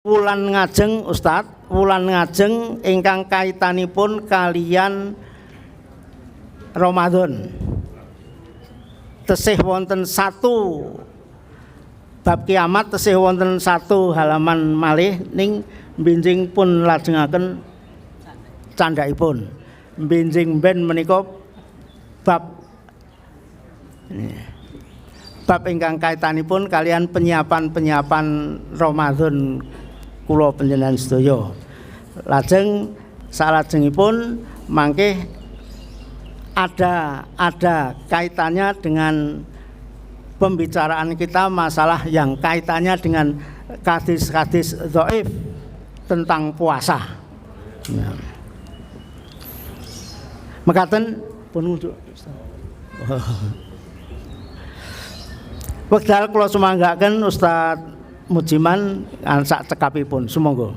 Wulan ngajeng Ustadz, wulan ngajeng ingkang kaitanipun kalian Ramadan. Tesih wonten satu bab kiamat, tesih wonten satu halaman malih ning benjing pun lajengaken candhaipun. Benjing ben menika bab ingkang kaitanipun kalian penyiapan Ramadan kula panjenengan sedaya. Lajeng salajengipun mangke ada kaitannya dengan pembicaraan kita masalah yang kaitannya dengan hadis-hadis dhaif tentang puasa. Ya. Mekaten pun wekdal kula sumanggaken Ustaz Mujiman sak cekapipun sumangga.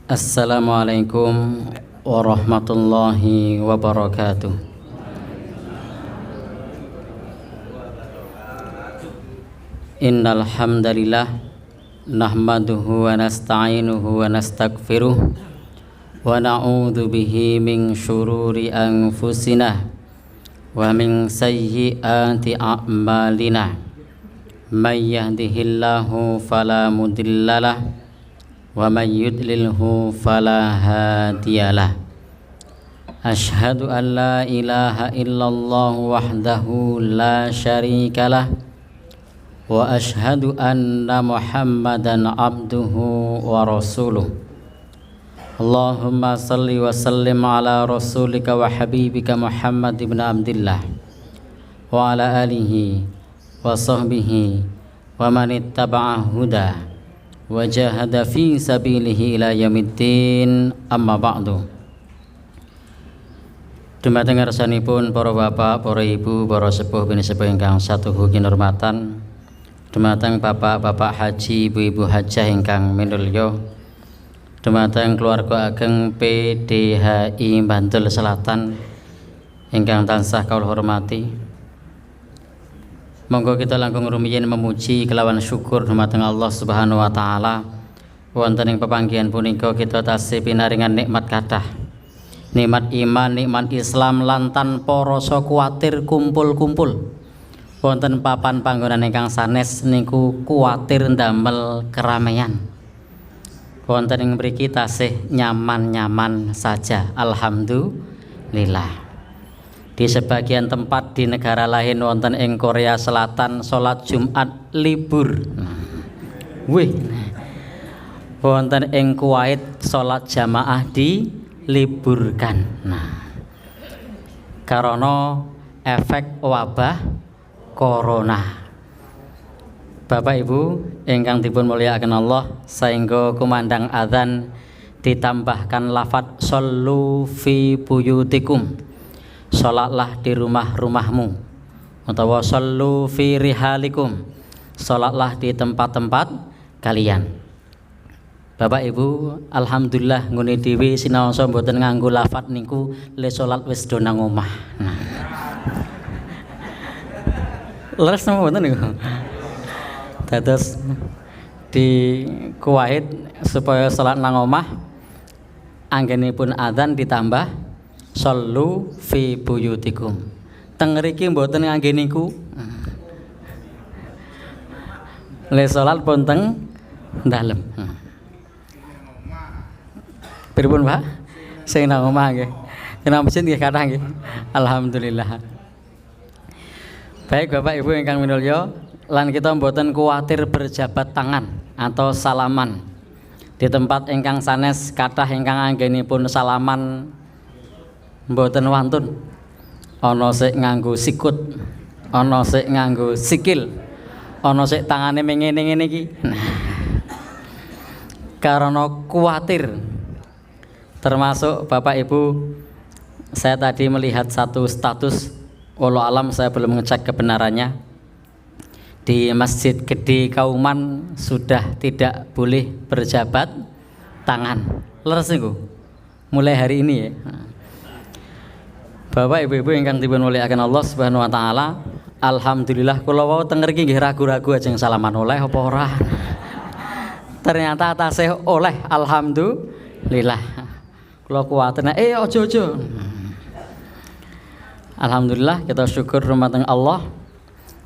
Assalamualaikum warahmatullahi wabarakatuh. Innal hamdalillah nahmaduhu wa nasta'inuhu wa nastaghfiruh wa na'udzu bihi min syururi anfusina wa min sayyiati a'malina. May yahdihillahu fala mudhillalah wa may yudlilhu fala hadiyalah. Asyhadu an la ilaha illallah wahdahu la syarikalah wa asyhadu anna Muhammadan abduhu wa rasuluh. Allahumma salli wa sallim ala rasulika wa habibika Muhammad ibn Abdillah wa ala alihi wa sahbihi wa man ittaba'a huda wa jahada fi sabilihi ila yaumiddin. Amma ba'du. Dumateng ngarsanipun para bapak, para ibu, para sepuh bini sepuh ingkang satuhu kinurmatan, dumateng bapak-bapak haji, ibu-ibu hajah ingkang minulya, dumateng keluarga ageng PDHI Bantul Selatan ingkang tansah kawula hormati. Monggo kita langkung rumiyin memuji kelawan syukur dumateng Allah Subhanahu wa taala. Wonten ing pepanggihan punika kita tasih pinaringan nikmat kathah. Nikmat iman, nikmat Islam lan tanpa rasa kuwatir kumpul-kumpul. Wonten papan panggonan ingkang sanes niku kuwatir ndamel keramaian. Wonten ing mriki tasih nyaman-nyaman saja, alhamdulillah. Di sebagian tempat di negara lain wonten ing Korea Selatan salat Jumat libur. Wonten ing Kuwait salat jamaah diliburkan. Karena efek wabah corona. Bapak Ibu ingkang dipun mulyakaken Allah, saengga kumandang adzan ditambahkan lafadz shollu fi buyutikum. Salatlah di rumah-rumahmu, utawa shollu fi rihalikum. Salatlah di tempat-tempat kalian. Bapak Ibu, alhamdulillah ngene dhewe sinaosa mboten nganggo lafadz niku le salat wis do nang omah. Leres napa mboten niku? Dados di Kuwait supaya salat nang omah anggenipun adzan ditambah shollu fi buyutikum. Teng mriki mboten ngangge niku. Le salat pun teng dalem. Pripun Pak? Sing nang omah nggih. Kena mesin nggih kathah nggih. Alhamdulillah. Baik Bapak Ibu ingkang minulya, lan kita mboten kuwatir berjabat tangan atau salaman. Di tempat ingkang sanes kathah ingkang anggenipun salaman mboten wantun. Ana sik nganggo sikut, ana sik nganggo sikil, ana sik tangane ngene-ngene iki. Karena kuwatir. Termasuk Bapak Ibu, saya tadi melihat satu status, walau alam saya belum ngecek kebenarannya. di Masjid Gede Kauman sudah tidak boleh berjabat tangan. Leres niku. Mulai hari ini ya. Bapak Ibu-ibu ingkang dipun mulyakaken Allah Subhanahu wa taala, alhamdulillah kula wau teng mriki nggih ragu-ragu ajeng salaman oleh apa ora. Ternyata tasih oleh, alhamdulillah. Kula kuwatir aja. Alhamdulillah kita syukur dumateng Allah.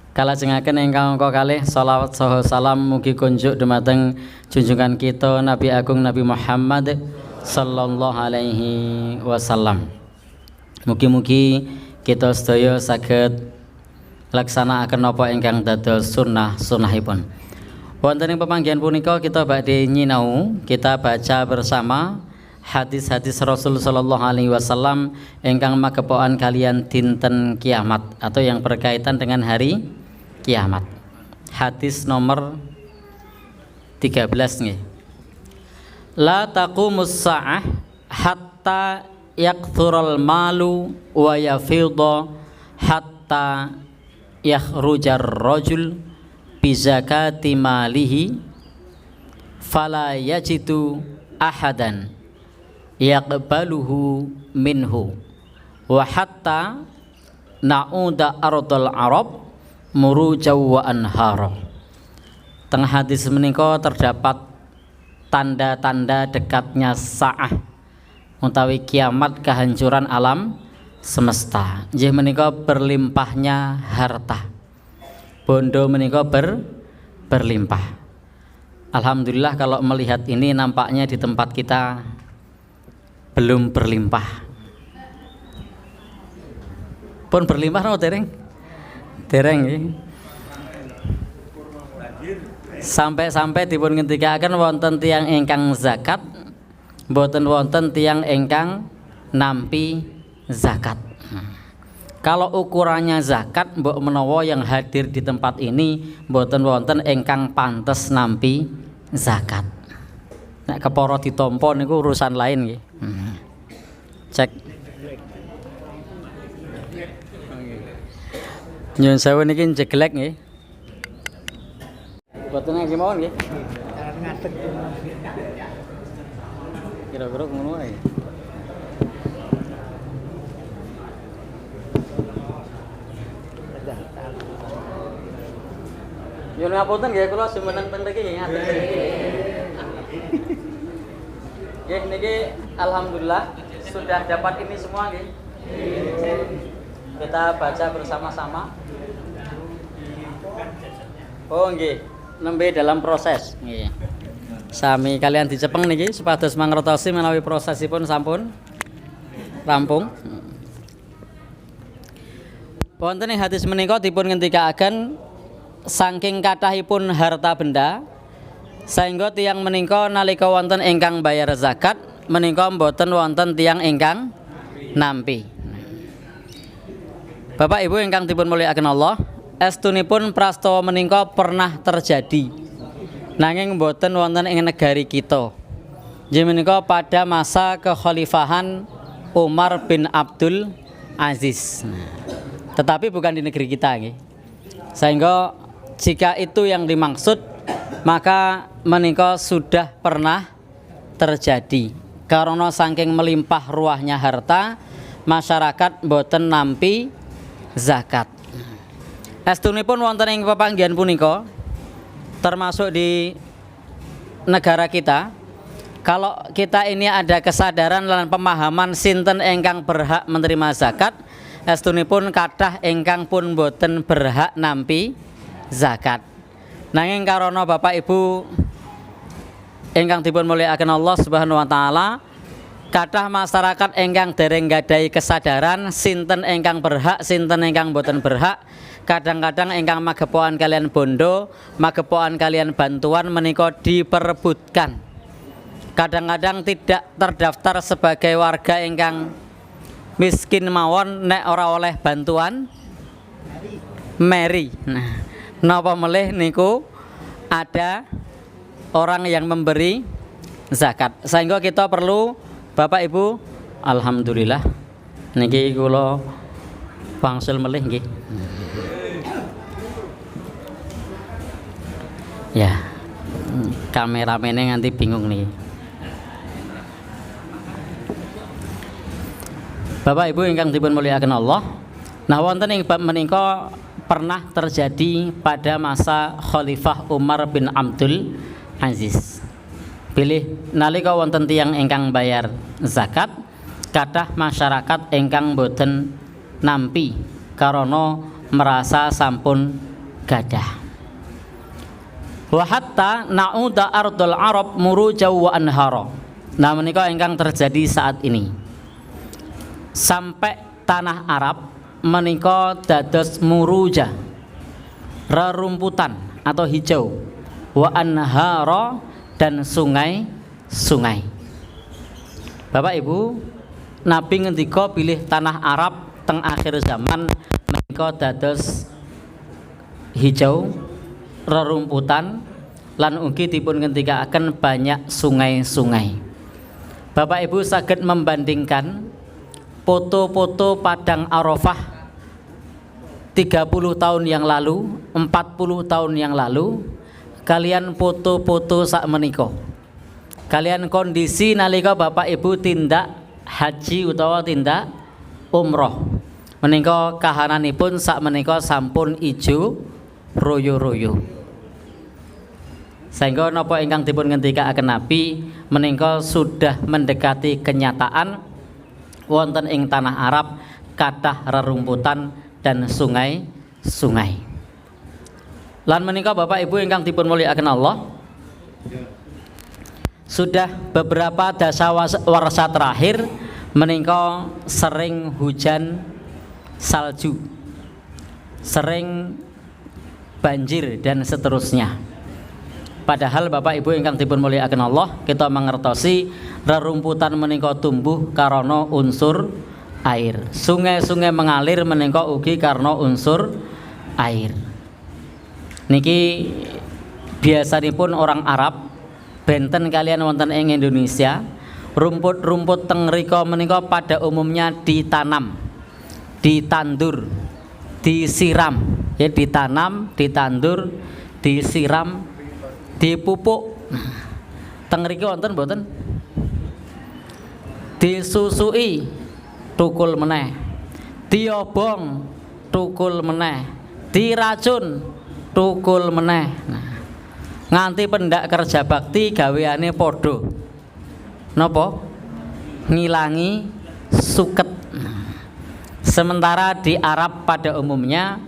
Kalajengaken ingkang angka kalih shalawat saha salam mugi kunjuk dumateng junjungan kita Nabi Agung Nabi Muhammad sallallahu alaihi wasallam. Mugi-mugi kita sedaya saged laksanakaken napa ingkang dados sunnahipun. Wonten ing pepanggihan punika kita badhe nyinau, kita baca bersama hadis-hadis Rasul sallallahu alaihi wasallam ingkang magepokan kalian dinten kiamat atau yang berkaitan dengan hari kiamat. Hadis nomor 13 nggih. La taqumus sa'ah hatta yakthurul malu wa yafidha hatta yakhrujar rajul bi zakati malihi fala yajidu ahadan yaqbaluhu minhu wa hatta na'uda ardal arab murujaw wa anhara. Tengah hadis menika terdapat tanda-tanda dekatnya sa'ah utawi kiamat, kehancuran alam semesta. Nggih menika berlimpahnya harta. Bondo menika berlimpah. Alhamdulillah kalau melihat ini nampaknya di tempat kita belum berlimpah. Pun berlimpah napa dereng? Dereng nggih. Sampai-sampai dipun ngendikaken wonten tiyang ingkang zakat, mboten wonten tiyang ingkang nampi zakat. Kalau ukurannya zakat mbok menawa yang hadir di tempat ini mboten wonten ingkang pantes nampi zakat. Nek kepara ditampa niku urusan lain nggih. Cek. Nyun sewu niki jeglek nggih. Mboten nggih mawon nggih. Ngadeg. Kira-kira ngono ae. Nyuwun ngapunten nggih kula jumeneng teng mriki nggih ngaten. Nggih niki alhamdulillah sudah dapat ini semua nggih. Kita baca bersama-sama. Oh nggih, nembe dalam proses nggih. Sami kalian dicepeng niki supados mangertosi menawi prosesipun sampun rampung. Wonten ing hadis menika dipun ngendikaken saking kathahipun harta benda sehingga tiyang menika nalika wonten ingkang bayar zakat menika mboten wonten tiyang ingkang nampi. Bapak Ibu ingkang dipun mulyakaken Allah, estunipun prastawa menika pernah terjadi. Nanging mboten wonten ing negari kita. Nggih menika pada masa kekhalifahan Umar bin Abdul Aziz. Tetapi bukan di negeri kita nggih. Sehingga jika itu yang dimaksud maka menika sudah pernah terjadi. Karena saking melimpah ruahnya harta, masyarakat mboten nampi zakat. Estunipun wonten ing pepanggihan punika termasuk di negara kita, kalau kita ini ada kesadaran lan pemahaman sinten ingkang berhak menerima zakat, estunipun kathah ingkang pun boten berhak nampi zakat. Nanging karana Bapak Ibu ingkang dipun mulyakaken Allah Subhanahu wa taala, kathah masyarakat ingkang dereng gadhahi kesadaran sinten ingkang berhak, sinten ingkang boten berhak. Kadang-kadang ingkang magepokan kalian bondo, magepokan kalian bantuan menika diperebutkan. Kadang-kadang tidak terdaftar sebagai warga ingkang miskin mawon nek ora oleh bantuan meri. Nah, napa melih niku ada orang yang memberi zakat. Sehingga kita perlu Bapak Ibu, alhamdulillah niki kula wangsul melih nggih. Ya, kameramennya nganti bingung nih. Bapak Ibu ingkang dipun mulyakaken Allah. Nah, wonten ing bab menika pernah terjadi pada masa Khalifah Umar bin Abdul Aziz. Bilih nalika wonten tiyang ingkang bayar zakat, kathah masyarakat ingkang boten nampi karana merasa sampun gadah. Wa hatta na'uda ardul Arab murujaw wa anhara. Nah menika ingkang terjadi saat ini. Sampai tanah Arab menika dados muruja, rerumputan atau hijau, wa anhara dan sungai-sungai. Bapak Ibu, Nabi ngendika pilih tanah Arab teng akhir zaman menika dados hijau, rerumputan, lan ugi dipun ngendikaken banyak sungai-sungai. Bapak Ibu saged membandingkan foto-foto Padang Arafah 30 tahun yang lalu, 40 tahun yang lalu, kalian foto-foto sak menika. Kalian kondisi nalika Bapak Ibu tindak haji utawa tindak umroh. Menika kahananipun sak menika sampun ijo royo-royo. Sehingga napa ingkang dipun ngendikaaken Nabi menika sudah mendekati kenyataan wonten ing tanah Arab kathah rerumputan dan sungai-sungai. Lan menika Bapak Ibu ingkang dipun mulyakaken Allah, sudah beberapa dasawarsa terakhir menika sering hujan salju, sering banjir dan seterusnya. Padahal Bapak Ibu ingkang dipun mulyakaken Allah, kita mangertosi rerumputan menika tumbuh karena unsur air. Sungai-sungai mengalir menika ugi karena unsur air. Niki biasanipun orang Arab benten kalian wonten ing Indonesia, rumput-rumput teng mrika menika pada umumnya ditanam, ditandur, disiram, ya ditanam, ditandur, disiram, dipupuk. Teng mriki wonten mboten? Disusui, tukul meneh, diobong, tukul meneh, diracun, tukul meneh. Nah, nganti pendak kerja bakti gaweane padha napa? Ngilangi suket. Sementara di Arab pada umumnya,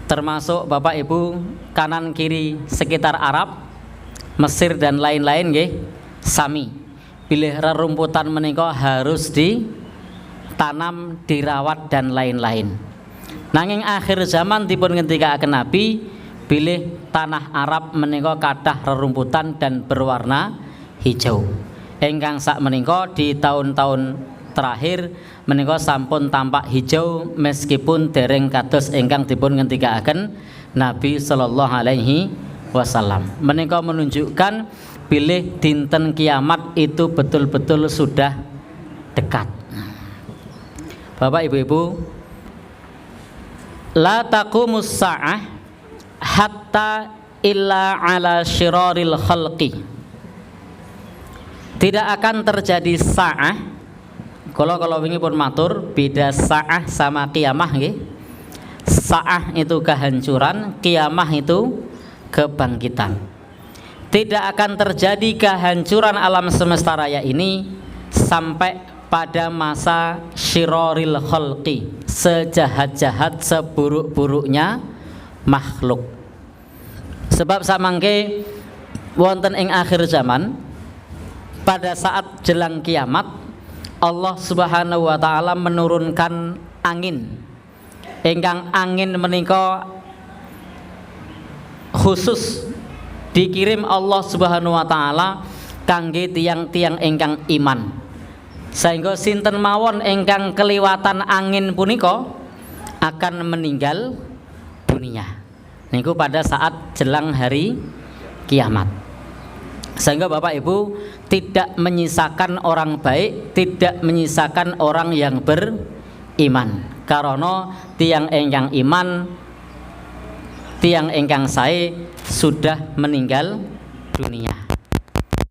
termasuk Bapak Ibu kanan kiri sekitar Arab, Mesir dan lain-lain nggih, sami pilih rerumputan menika harus ditanam, dirawat dan lain-lain. Nanging akhir zaman dipun ngendikaaken Nabi pilih tanah Arab menika kathah rerumputan dan berwarna hijau. Ingkang sak menika di tahun-tahun terakhir menika sampun tampak hijau meskipun dereng kados ingkang dipun ngendikaaken Nabi sallallahu alaihi wasallam. Menika menunjukkan pilih dinten kiamat itu betul-betul sudah dekat. Bapak Ibu-ibu, la taqumus sa'ah hatta illa ala syiraril khalqi. Tidak akan terjadi sa'ah. Kalau wingi pun matur beda sa'ah sama kiamah nggih. Sa'ah itu kehancuran, kiamah itu kebangkitan. Tidak akan terjadi kehancuran alam semesta raya ini sampai pada masa syiraril khalqi, sejahat-jahat seburuk-buruknya makhluk. Sebab samangke wonten ing akhir zaman, pada saat jelang kiamat, Allah Subhanahu wa taala menurunkan angin. Ingkang angin menika khusus dikirim Allah Subhanahu wa taala kangge tiang-tiang ingkang iman. Sehingga sinten mawon ingkang keliwatan angin punika akan meninggal dunia. Niku pada saat jelang hari kiamat. Sehingga Bapak Ibu tidak menyisakan orang baik, tidak menyisakan orang yang beriman. Karena tiang ingkang iman, tiang ingkang sae sudah meninggal dunia.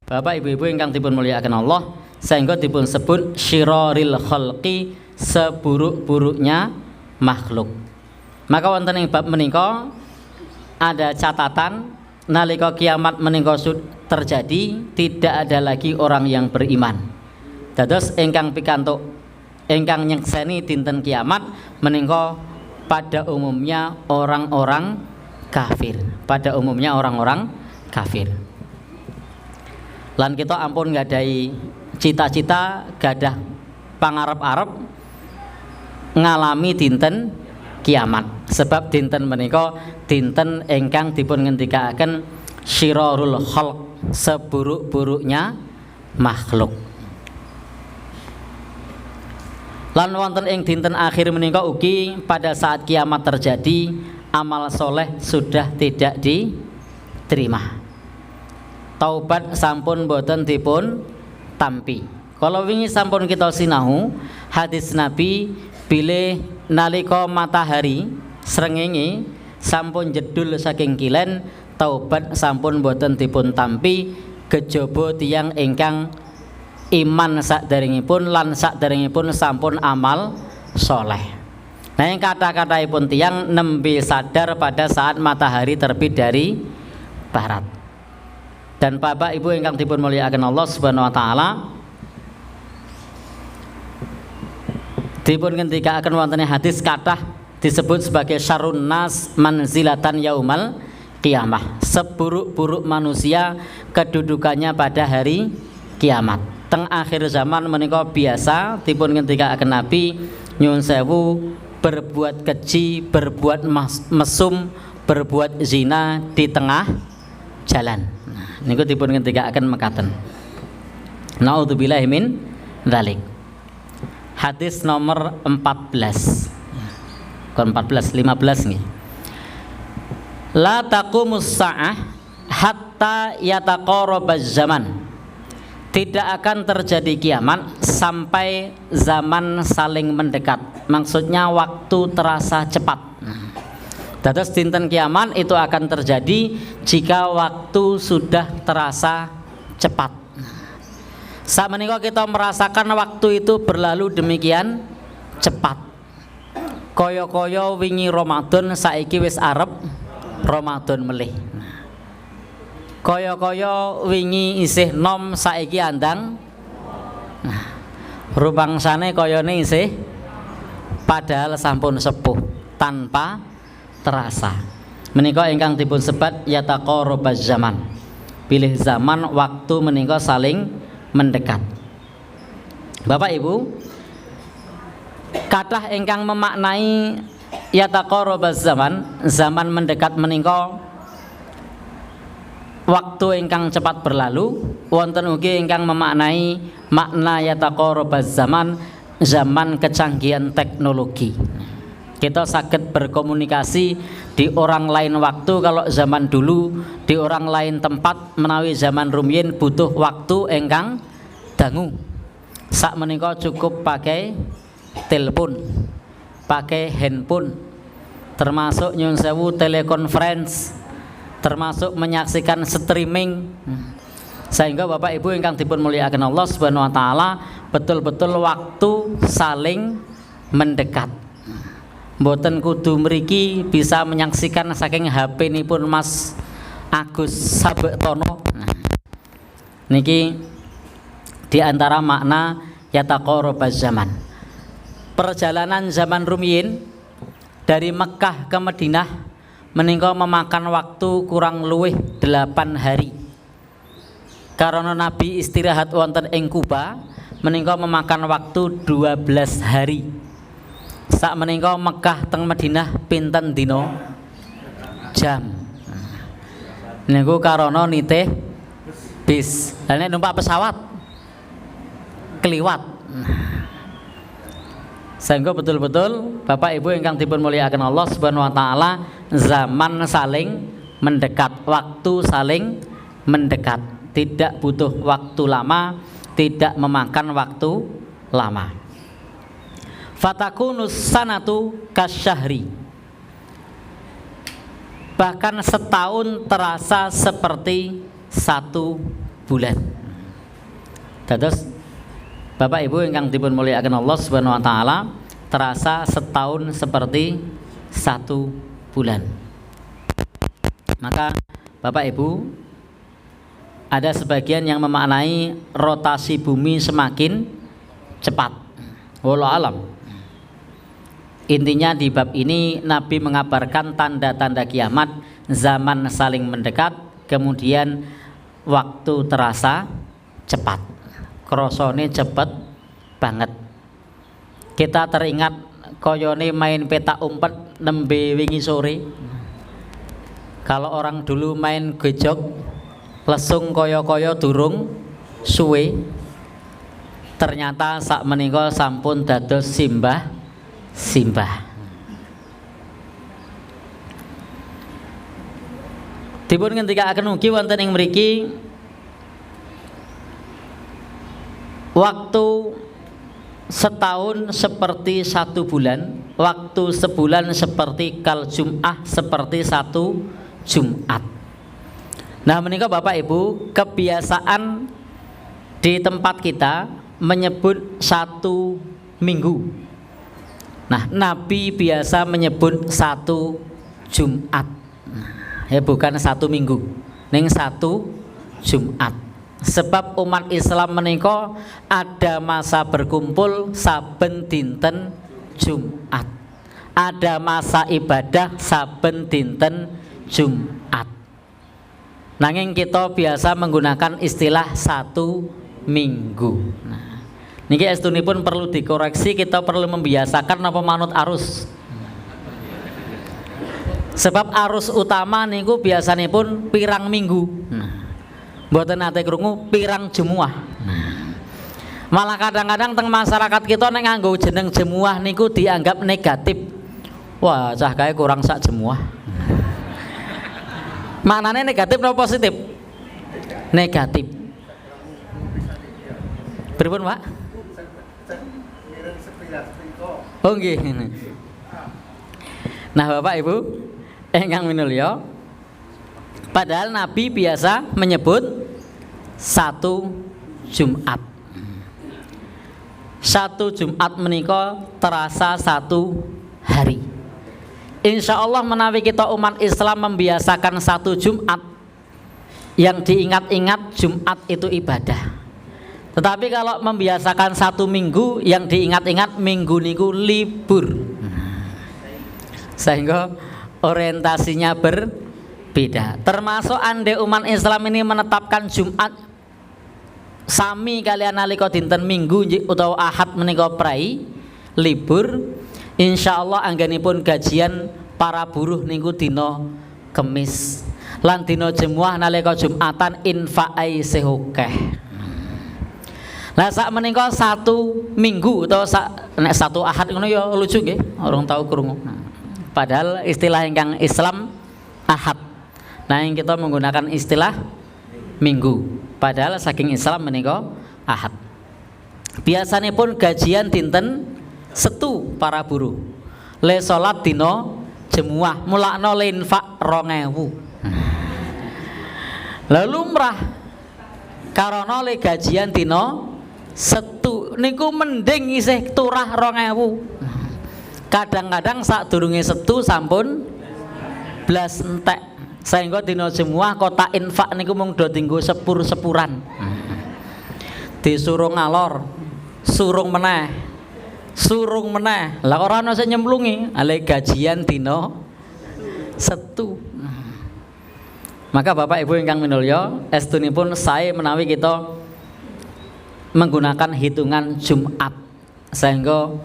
Bapak Ibu-ibu ingkang dipun mulyakaken Allah, sehingga dipun sebut syiraril khalqi, seburuk-buruknya makhluk. Maka wonten ing bab menika ada catatan nalika kiamat menika terjadi, tidak ada lagi orang yang beriman. Dados ingkang pikantuk ingkang nyekseni dinten kiamat menika pada umumnya orang-orang kafir. Pada umumnya orang-orang kafir. Lan kita ampun nggadahi cita-cita gadah pangarep-arep ngalami dinten kiamat. Sebab dinten menika dinten ingkang dipun ngendikaken syirarul khalq, seburuk-buruknya makhluk. Lan wonten ing dinten akhir menika ugi pada saat kiamat terjadi amal soleh sudah tidak diterima. Taubat sampun boten dipun tampi. Kalau wingi sampun kita sinahu hadis Nabi bilih nalika matahari srengenge sampun jedul saking kilen, taubat sampun boten dipun tampi kejaba tiyang ingkang iman sakderengipun lan sakderengipun sampun amal soleh. Nah yang kata-katanya tiyang nembe sadar pada saat matahari terbit dari barat. Dan Bapak Ibu ingkang dipun mulyakaken Allah Subhanahu wa taala, dipun ngendikaken wonten hadis kathah disebut sebagai syarrun nas manzilatan yaumal kiamah. Seburuk-buruk manusia kedudukannya pada hari kiamat. Teng akhir zaman menika biasa dipun ngendikaken Nabi nyuwun sewu berbuat keji, berbuat mesum, berbuat zina di tengah jalan. Nah, niku dipun ngendikaken mekaten. Naudzubillahi min dzalik. Hadis nomor 14. Kon 14, 15 nggih. La taqumus sa'ah hatta yataqarabaz zaman. Tidak akan terjadi kiamat sampai zaman saling mendekat. Maksudnya waktu terasa cepat. Dados dinten kiamat itu akan terjadi jika waktu sudah terasa cepat. Saat menika kita merasakan waktu itu berlalu demikian cepat. Koyo-koyo wingi Ramadan saiki wis arep Ramadan melih. Koyo-koyo wingi isih nom saiki andang. Nah, rupangsane koyone isih padahal sampun sepuh tanpa terasa. Menika ingkang dipun sebat yataqarabaz zaman. Pilih zaman waktu menika saling mendekat. Bapak Ibu, kathah ingkang memaknai yataqarabaz zaman, zaman mendekat menika waktu ingkang cepat berlalu. Wonten ugi ingkang memaknai makna yataqarabaz zaman, zaman kecanggihan teknologi. Kita saged berkomunikasi di orang lain waktu. Kalau zaman dulu di orang lain tempat, menawi zaman rumiyin butuh waktu ingkang dangu. Sak menika cukup pakai telepon, pakai handphone, termasuk nyun sewu telekonferensi, termasuk menyaksikan streaming. Sehingga Bapak Ibu ingkang dipun mulyakaken Allah Subhanahu wa taala, betul-betul waktu saling mendekat. Mboten kudu mriki bisa menyaksikan saking HP nipun Mas Agus Sabektono. Niki di antara makna yataqarabaz zaman. Perjalanan zaman rumiyin dari Mekah ke Madinah menika memakan waktu kurang luwih 8 hari. Karena Nabi istirahat wonten ing Kuba menika memakan waktu 12 hari. Sak menika Mekah teng Madinah pinten dina jam. Niku karana nitih bis. Lah nek numpak pesawat kliwat. Sehingga betul-betul Bapak Ibu ingkang dipun mulyakaken Allah Subhanahu wa taala, zaman saling mendekat, waktu saling mendekat. Tidak butuh waktu lama, tidak memakan waktu lama. Fatakunus sanatu kasyahri. bahkan setahun terasa seperti 1 bulan. Dados Bapak Ibu ingkang dipun mulyakaken Allah Subhanahu wa taala, terasa setahun seperti 1 bulan. Maka Bapak Ibu, ada sebagian yang memaknai rotasi bumi semakin cepat. Wallahu alam. Intinya di bab ini Nabi mengabarkan tanda-tanda kiamat, zaman saling mendekat, kemudian waktu terasa cepat. Krosone cepet banget. Kita teringat koyone main petak umpet nembe wingi sore. Kalau orang dulu main gejok lesung koyo-koyo durung suwe, ternyata sak menika sampun dados simbah. Dipun ngendikaaken ugi wonten ing mriki waktu setahun seperti 1 bulan, waktu sebulan seperti kal jum'ah, seperti 1 Jumat. Nah menika Bapak Ibu, kebiasaan di tempat kita menyebut 1 minggu. Nah Nabi biasa menyebut 1 Jumat. Ya bukan 1 minggu, ning 1 Jumat. Sebab umat Islam menika ada masa berkumpul saben dinten Jumat, ada masa ibadah saben dinten Jumat. Nanging kita biasa menggunakan istilah 1 minggu. Nah, niki estunipun perlu dikoreksi, kita perlu membiasakan napa manut arus. Sebab arus utama niku biasanipun pirang minggu. Mboten nate krungu pirang jemuah. Malah kadang-kadang teng masyarakat kita nek nganggo jeneng jemuah niku dianggap negatif. Wah, cah kae kurang sak jemuah. Maknane negatif atau positif? Negatif. Pripun, Pak? Oh nggih. Nah, Bapak Ibu ingkang minulya, padahal Nabi biasa menyebut 1 Jumat. 1 Jumat menika terasa 1 hari. Insya Allah menawi kita umat Islam membiasakan 1 Jumat, yang diingat-ingat Jumat itu ibadah. Tetapi kalau membiasakan 1 minggu, yang diingat-ingat minggu niku libur. Sehingga orientasinya berbeda. Termasuk ande umat Islam ini menetapkan Jumat sami kalian nalika dinten Minggu utawa Ahad menika prai libur, insyaallah anggenipun gajian para buruh niku dina Kemis lan dina Jemuah nalika Jumatan infaqai sehokeh. Lah sak menika 1 minggu utawa nek 1 Ahad ngono ya lucu nggih, orang tahu krungu. Padahal istilah ingkang Islam Ahad. Nah, yang kita menggunakan istilah minggu. Padahal saking Islam menika Ahad. Biasanya pun gajian dinten Setu para buruh. Le salat dina Jemuah, mulakno le infak 2000. Lalu lumrah karena le gajian dina Setu niku mending isih turah 2000. Kadang-kadang sak durunge Setu sampun blas entek. Sehingga dina Jemuah kota infak niku mung do tinggo sepur-sepuran. Disuruh ngalor, surung meneh. Lah ora ana sing nyemplungi, ale gajian dina Setu. Maka Bapak Ibu ingkang minulya, estunipun sae menawi kita menggunakan hitungan Jumat sehingga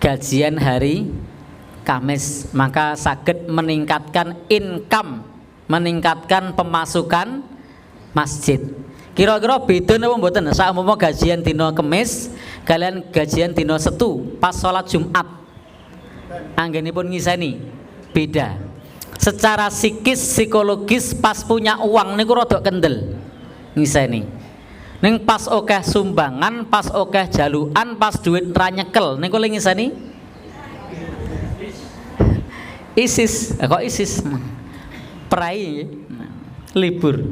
gajian hari Kamis, maka saged meningkatkan income, meningkatkan pemasukan masjid. Kira-kira beda napa mboten? Saumpama gajian dina Kamis kalian gajian dina Setu pas salat Jumat, anggenipun ngiseni beda. Secara psikis psikologis pas punya uang niku rada kendel ngiseni. Ning pas akeh sumbangan, pas akeh jalukan, pas duit ra nyekel niku le ngiseni ISIS. Kok ISIS? Prai libur.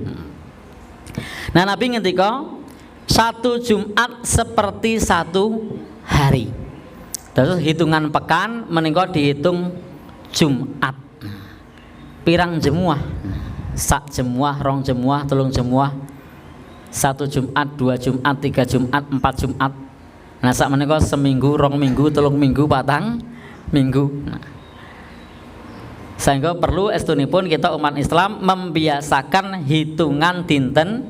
Nah Nabi ngendika satu Jumat seperti satu hari. Terus hitungan pekan menika dihitung Jumat. Pirang jemuah? Sak jemuah, rong jemuah, telung jemuah. Satu Jumat, dua Jumat, tiga Jumat, empat Jumat. Nah sak menika seminggu, rong minggu, telung minggu, patang minggu. Nah, sehingga perlu estunipun kita umat Islam membiasakan hitungan dinten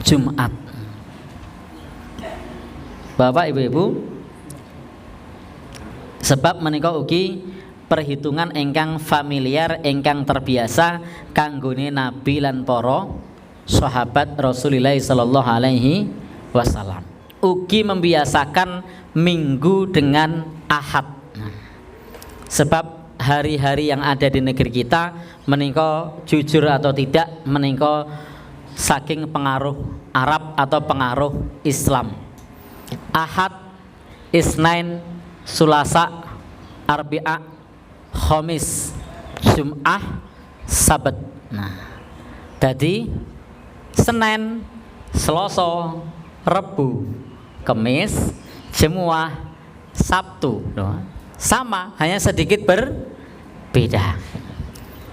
Jumat. Bapak Ibu-ibu, sebab menika ugi perhitungan ingkang familiar, ingkang terbiasa kanggone Nabi lan para sahabat Rasulullah sallallahu alaihi wasallam. Ugi membiasakan minggu dengan Ahad. Sebab hari-hari yang ada di negeri kita menika jujur atau tidak menika saking pengaruh Arab atau pengaruh Islam. Ahad, Isnain, Sulasa, Arbi'a, Khamis, Jum'ah, Sabat. Nah, jadi Senin, Selasa, Rebu, Kamis, Jumat, Sabtu. Sama, hanya sedikit berbeda.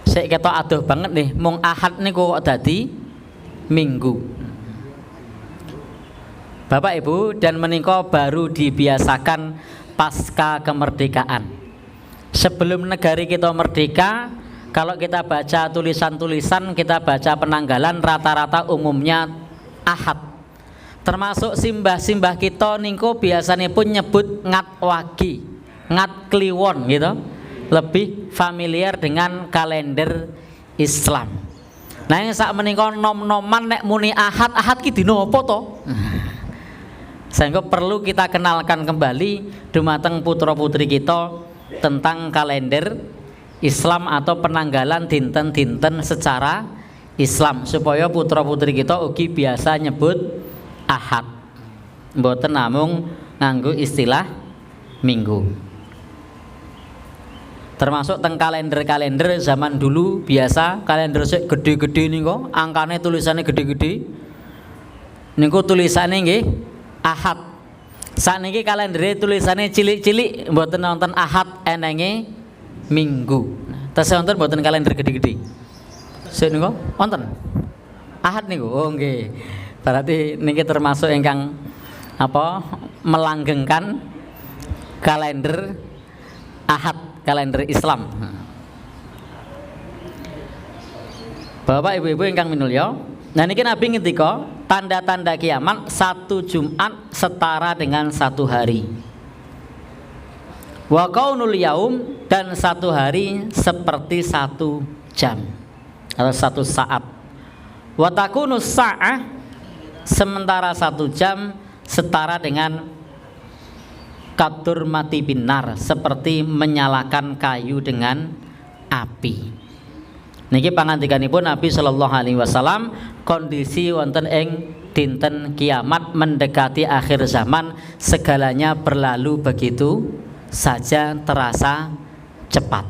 Saya kata aduh banget nih, mung Ahad niku kok dadi Minggu. Bapak Ibu, dan menika baru dibiasakan pasca kemerdekaan. Sebelum negari kita merdeka, kalau kita baca tulisan-tulisan, kita baca penanggalan rata-rata umumnya Ahad. Termasuk simbah-simbah kita niku biasanya pun nyebut ngat wagi, ngat kliwon gitu. Lebih familiar dengan kalender Islam. Nah yang sak menika nom-noman nek muni Ahad ki dina apa to? Sehingga perlu kita kenalkan kembali dumateng putra-putri kita tentang kalender Islam atau penanggalan dinten-dinten secara Islam supaya putra-putri kita ugi biasa nyebut Ahad. Mboten namung nganggo istilah minggu. Termasuk teng kalender-kalender zaman dulu biasa kalender sik gede-gede niku, angkane tulisannya gede-gede. Niku tulisannya nggih Ahad. Sakniki kalendere tulisannya cilik-cilik, mboten nonton Ahad enenge Minggu. Tesih wonten mboten kalender gede-gede. Sik niku wonten. Ahad niku. Oh nggih. Berarti niki termasuk ingkang apa melanggengkan kalender Ahad, kalender Islam. Bapak Ibu-ibu ingkang minulya, nah niki Nabi ngendika tanda-tanda kiamat satu Jumat setara dengan satu hari. Wa qaunul yaum, dan satu hari seperti satu jam atau satu saat. Wa takunus sa'ah, sementara satu jam setara dengan kadur mati binar, seperti menyalakan kayu dengan api. Niki pangandikanipun Nabi sallallahu alaihi wasallam kondisi wonten ing dinten kiamat mendekati akhir zaman, segalanya berlalu begitu saja, terasa cepat.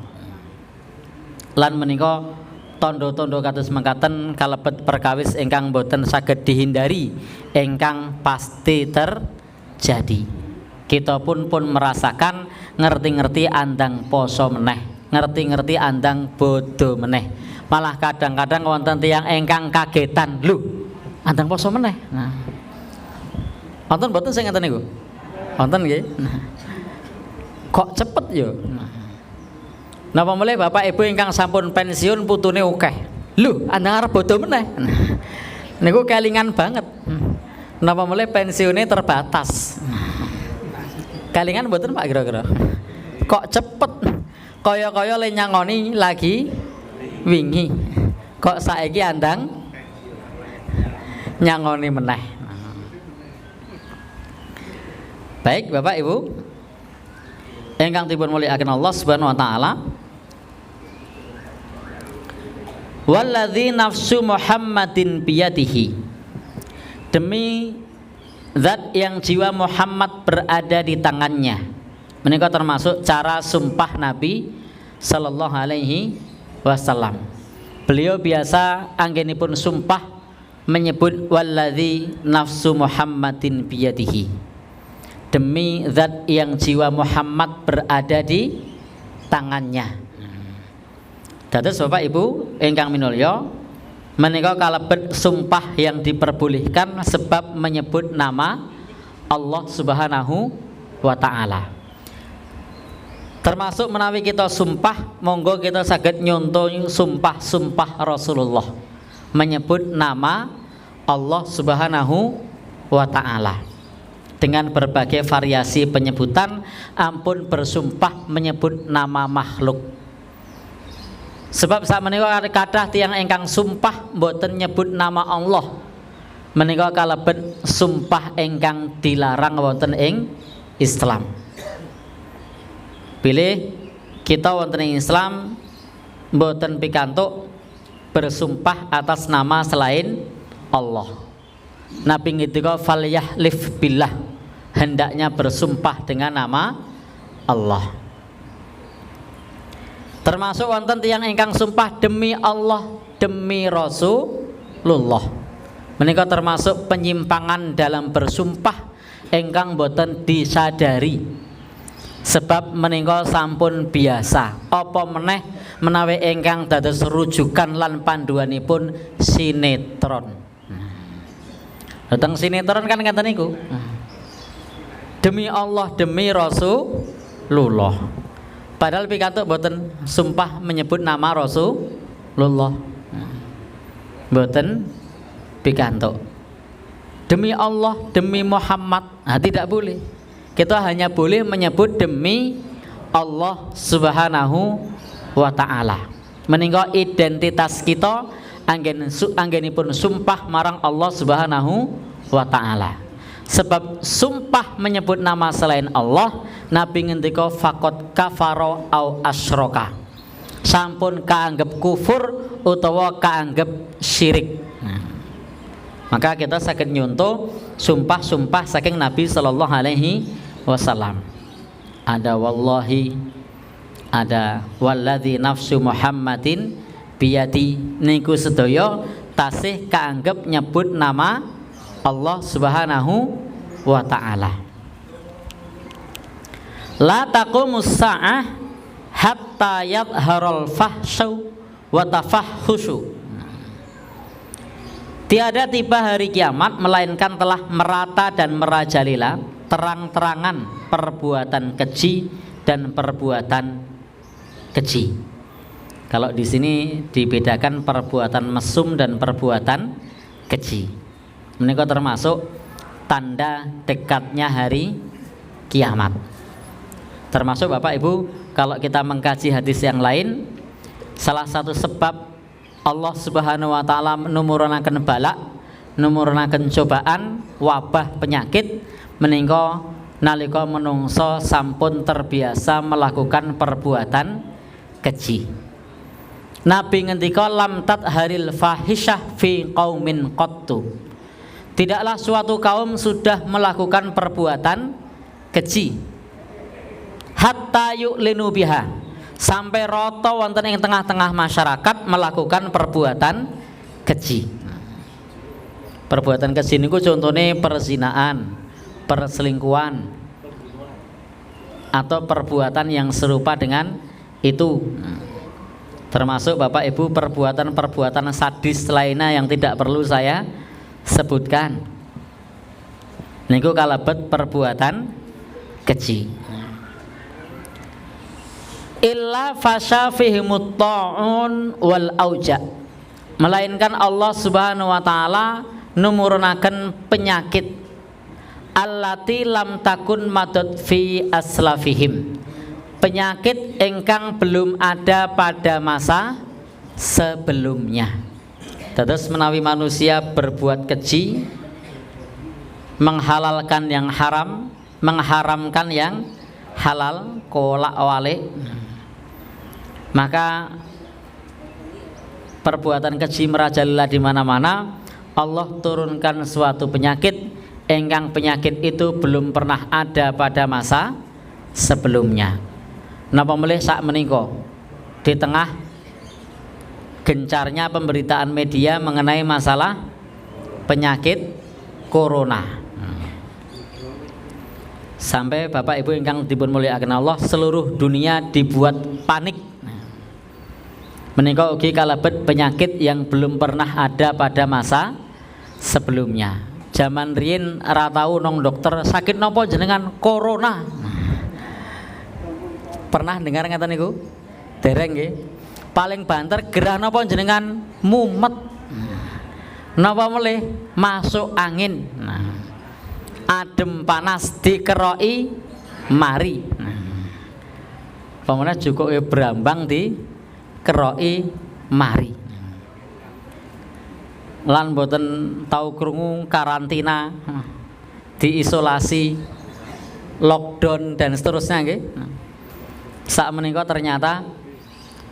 Lan menika tondo-tondo kados mengkaten kalebet perkawis ingkang boten saged dihindari, ingkang pasti terjadi. Kita pun merasakan ngerti-ngerti andang poso meneh, ngerti-ngerti andang bodo meneh. Malah kadang-kadang wonten tiyang ingkang kagetan, lho andang poso meneh. Nah, wonten boten sing ngeten niku? Wonten nggih. Nah, kok cepet ya? Napa mulai Bapak Ibu ingkang sampun pensiun putune akeh. Lho, andang arep bodo meneh. Nah, niku kelingan banget. Napa mulai pensiune terbatas. Kalingan mboten Pak kira-kira. Kok cepet? Kaya-kaya le nyangoni lagi wingi. Kok saiki andang nyangoni meneh. Baik Bapak Ibu ingkang dipun mulyakaken Allah Subhanahu wa taala. Walladzi nafsu Muhammadin biyadihi, demi zat yang jiwa Muhammad berada di tangannya. Menika termasuk cara sumpah Nabi sallallahu alaihi wasallam. Beliau biasa anggenipun sumpah menyebut walladzi nafsu Muhammadin biyadihi, demi zat yang jiwa Muhammad berada di tangannya. Dados Bapak Ibu ingkang minulya, menika kalebet sumpah yang diperbolehkan sebab menyebut nama Allah Subhanahu wa taala. Termasuk menawi kita sumpah, monggo kita saged nyontoh sumpah-sumpah Rasulullah menyebut nama Allah Subhanahu wa taala dengan berbagai variasi penyebutan, ampun bersumpah menyebut nama makhluk. Sebab sak menika kathah tiyang ingkang sumpah mboten nyebut nama Allah, menika kalebet sumpah ingkang dilarang wonten ing Islam. Pilih kita wonten ing Islam mboten pikantuk bersumpah atas nama selain Allah. Nabi ngendika falyahlif billah, hendaknya bersumpah dengan nama Allah. Termasuk wonten tiyang ingkang sumpah demi Allah, demi Rasulullah. Menika termasuk penyimpangan dalam bersumpah ingkang boten disadari. Sebab menika sampun biasa. Apa meneh menawi ingkang dados rujukan lan panduanipun sinetron. Datang sinetron kan ngaten niku. Demi Allah, demi Rasulullah. Padahal pikantuk boten sumpah menyebut nama Rasulullah. Boten pikantuk. Demi Allah, demi Muhammad. Nah, tidak boleh. Kita hanya boleh menyebut demi Allah Subhanahu wa taala. Menika identitas kita anggenipun sumpah marang Allah Subhanahu wa taala. Sebab sumpah menyebut nama selain Allah, Nabi ngendika faqad kafara au asyraka. Sampun kaanggep kufur utawa kaanggep syirik. Maka kita saged nyontoh sumpah-sumpah saking Nabi sallallahu alaihi wasallam. Ada wallahi, ada walladzi nafsu Muhammadin biyadi, niku sedaya tasih kaanggep nyebut nama Allah Subhanahu wa taala. La taqumus sa'ah hatta yadhharul fahsyu wa tafahhusyu. Tiada tiba hari kiamat melainkan telah merata dan merajalela terang-terangan perbuatan keji dan perbuatan keji. Kalau di sini dibedakan perbuatan mesum dan perbuatan keji. Menika termasuk tanda dekatnya hari kiamat. Termasuk Bapak Ibu, kalau kita mengkaji hadis yang lain, salah satu sebab Allah Subhanahu wa taala numurunaken balak, numurunaken cobaan, wabah, penyakit menika nalika menungso sampun terbiasa melakukan perbuatan keji. Nabi ngendika lam tadharil fahisyah fi qaumin qattu. Tidaklah suatu kaum sudah melakukan perbuatan keji hatta yu'linu biha, sampai roto wonten ing tengah-tengah masyarakat melakukan perbuatan keji. Perbuatan keji niku contone perzinaan, perselingkuhan, atau perbuatan yang serupa dengan itu. Termasuk Bapak Ibu perbuatan-perbuatan sadis lainnya yang tidak perlu saya sebutkan. Niku kalebet perbuatan keji. Illa fasya fihimut ta'un wal auja, melainkan Allah Subhanahu wa taala numurunaken penyakit allati lam takun madad fi aslafihim, penyakit ingkang belum ada pada masa sebelumnya. Terus menawi manusia berbuat keji, menghalalkan yang haram, mengharamkan yang halal, kolak walik, maka perbuatan keji merajalela di mana-mana. Allah turunkan suatu penyakit, engkang penyakit itu belum pernah ada pada masa sebelumnya. Napa melih sak menika di tengah gencarnya pemberitaan media mengenai masalah penyakit corona. Sampai Bapak Ibu ingkang dipun mulyakaken Allah, seluruh dunia dibuat panik. Menika ugi kalebet penyakit yang belum pernah ada pada masa sebelumnya. Zaman riyin ora tau nong dokter sakit nopo jenengan corona. Pernah dengar ngeten niku? Dereng nggih. Paling banter gerah napa jenengan mumet. Napa melih masuk angin. Nah, adem panas dikeroki mari. Pamane jukuke brambang dikeroki mari. Lan boten tau krungu karantina, diisolasi, lockdown dan seterusnya nggih. Sak menika ternyata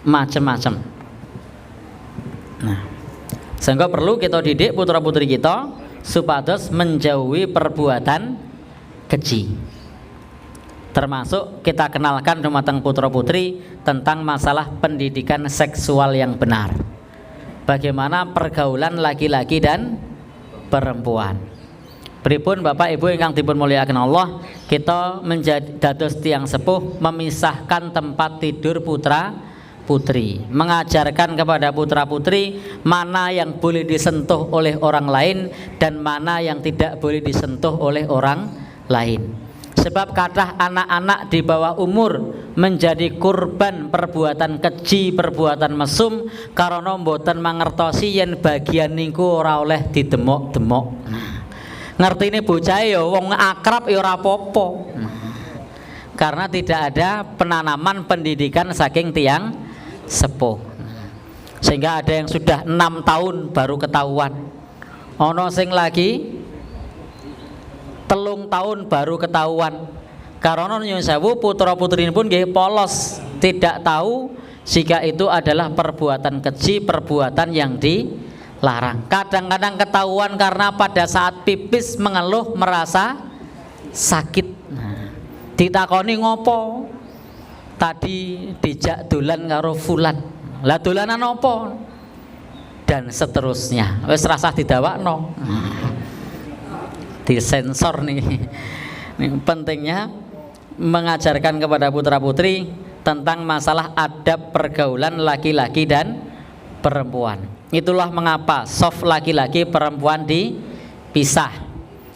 macam-macam. Nah, sehingga perlu kita didik putra-putri kita supados menjauhi perbuatan keji. Termasuk kita kenalkan dumateng putra-putri tentang masalah pendidikan seksual yang benar. Bagaimana pergaulan laki-laki dan perempuan. Pripun Bapak Ibu ingkang dipun mulyakaken Allah, kita menjadi dados tiyang sepuh memisahkan tempat tidur putra putri, mengajarkan kepada putra putri mana yang boleh disentuh oleh orang lain dan mana yang tidak boleh disentuh oleh orang lain. Sebab kathah anak-anak di bawah umur menjadi kurban perbuatan keji, perbuatan mesum karena mboten mangertosi yen bagian niku ora oleh didemok-demok. Ngertine bocah ya wong akrab ya ora apa-apa. Karena tidak ada penanaman pendidikan saking tiang sepuh. Sehingga ada yang sudah 6 tahun baru ketahuan. Ono sing lagi 3 tahun baru ketahuan. Karena nyuwun sewu putra putri pun nggih polos, tidak tahu jika itu adalah perbuatan keji, perbuatan yang dilarang. Kadang-kadang ketahuan karena pada saat pipis mengeluh merasa sakit. Ditakoni ngopo? Tadi dijak dolan karo fulan. Lah dolanan opo? Dan seterusnya. Wis rasah didawakno. Disensor nih. Pentingnya mengajarkan kepada putra-putri tentang masalah adab pergaulan laki-laki dan perempuan. Itulah mengapa soft laki-laki perempuan dipisah.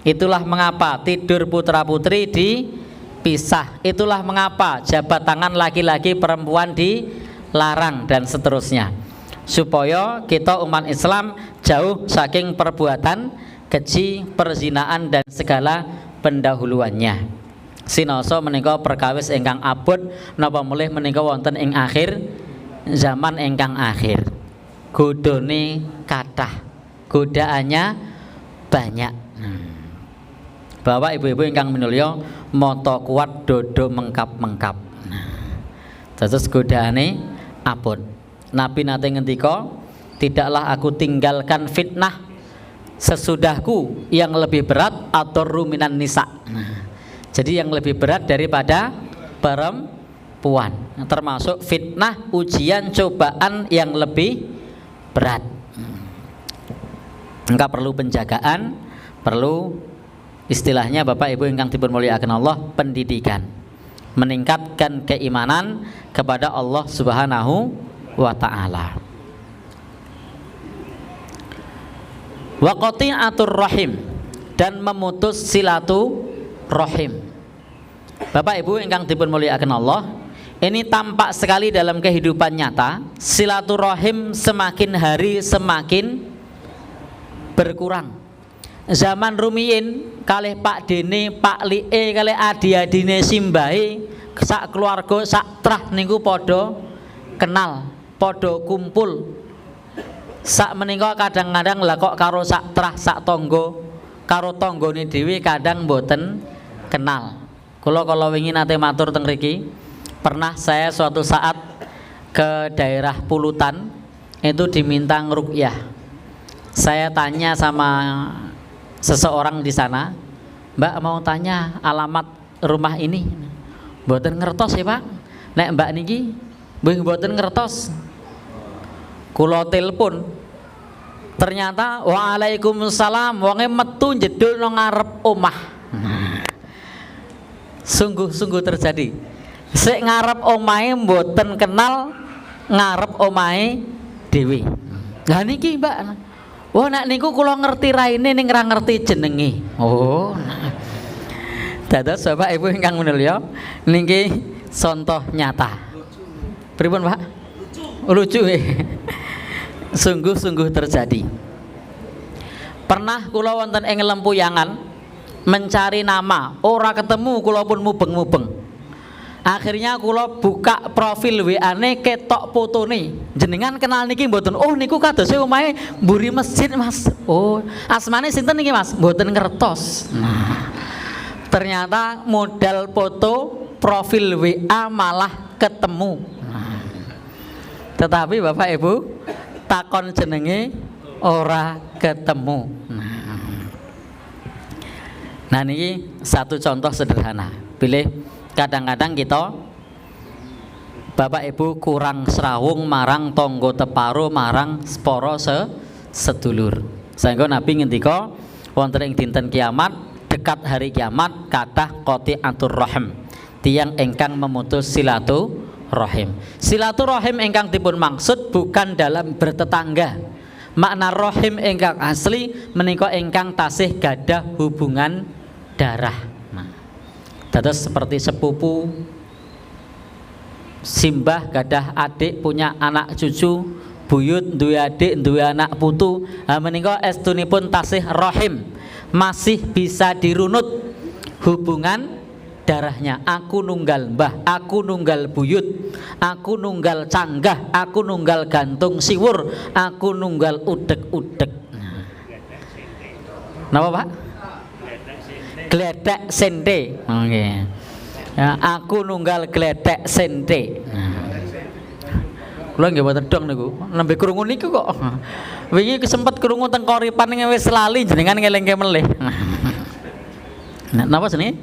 Itulah mengapa tidur putra-putri dipisah. Itulah mengapa jabat tangan laki-laki perempuan dilarang dan seterusnya. Supaya kita umat Islam jauh saking perbuatan keji, perzinaan dan segala pendahuluannya. Sinoso menika perkawis ingkang abot napa mulih menika wonten ing akhir zaman ingkang akhir. Godone kathah, godaannya banyak. Bapak ibu-ibu ingkang minulya, mata kuat dodo mengkap-mengkap. Terus godaane abot. Nabi nate ngendika, tidaklah aku tinggalkan fitnah sesudahku yang lebih berat atau ruminan nisa. Jadi yang lebih berat daripada perempuan, termasuk fitnah, ujian, cobaan yang lebih berat. Engkau perlu penjagaan, perlu istilahnya Bapak Ibu ingkang dipun mulyakaken Allah, pendidikan, meningkatkan keimanan kepada Allah Subhanahu wa ta'ala. Wa qati'atur rahim, dan memutus silaturahim. Bapak Ibu ingkang dipun mulyakaken Allah, ini tampak sekali dalam kehidupan nyata. Silaturahim semakin hari semakin berkurang. Zaman rumiyin kalih Pak Dene, Pak Lie, kalih adi-adine simbahe, sak keluarga sak trah niku padha kenal, padha kumpul. Sak menika kadang-kadang lah kok karo sak trah sak tonggo, karo tanggane dhewe kadang mboten kenal. Kula kalau wingi nate matur teng mriki, pernah saya suatu saat ke daerah Pulutan itu diminta ngruqyah. Saya tanya sama seseorang di sana, Mbak mau tanya alamat rumah ini. Mboten ngertos ya Pak. Nek Mbak niki mboten ngertos. Kula telepon. Ternyata waalaikumsalam wonge metu jedul nang ngarep omah. Sungguh-sungguh terjadi. Sik ngarep omahe mboten kenal ngarep omahe dhewe. Lah niki Mbak. Oh nek niku kula ngerti raine ning ra ngerti jenenge. Oh. Dados Bapak Ibu ingkang minulya niki contoh nyata. Pripun Pak? Lucu. Sungguh-sungguh terjadi. Pernah kula wonten ing Lempuyangan mencari nama, ora ketemu, kula pun mubeng-mubeng. Akhirnya kula buka profil WA-ne ketok fotone. Jenengan kenal niki mboten? Oh niku kadose omahe mburi masjid Mas. Oh, asmane sinten niki Mas? Mboten ngertos. Nah, ternyata modal foto profil WA malah ketemu. Nah, tetapi Bapak Ibu takon jenenge ora ketemu. Nah ini satu contoh sederhana. Pilih kadang-kadang kita Bapak Ibu kurang serawung marang tonggo teparo marang seporo sedulur. Sehingga Nabi ngendika wonten ing dinten kiamat, dekat hari kiamat kathah qati'atur rahim, tiyang ingkang memutus silaturahim. Silaturahim ingkang dipun maksud bukan dalam bertetangga. Makna rahim ingkang asli menika ingkang tasih gadah hubungan darah. Nah, dados seperti sepupu, simbah gadah adik punya anak cucu, buyut duwe adik duwe anak putu. Menika estunipun tasih rahim, masih bisa dirunut hubungan darahnya. Aku nunggal mbah, aku nunggal buyut, aku nunggal canggah, aku nunggal gantung siwur, aku nunggal udek-udek. Napa Pak? Gledek sente. Oke. Ya, aku nunggal gledek sente. Kula nggih mboten dong niku. Nembe krungu niku kok. Wingi kesempet krungu teng koripan wis lali jenengan ngelingke melih. Nah, napa jenenge?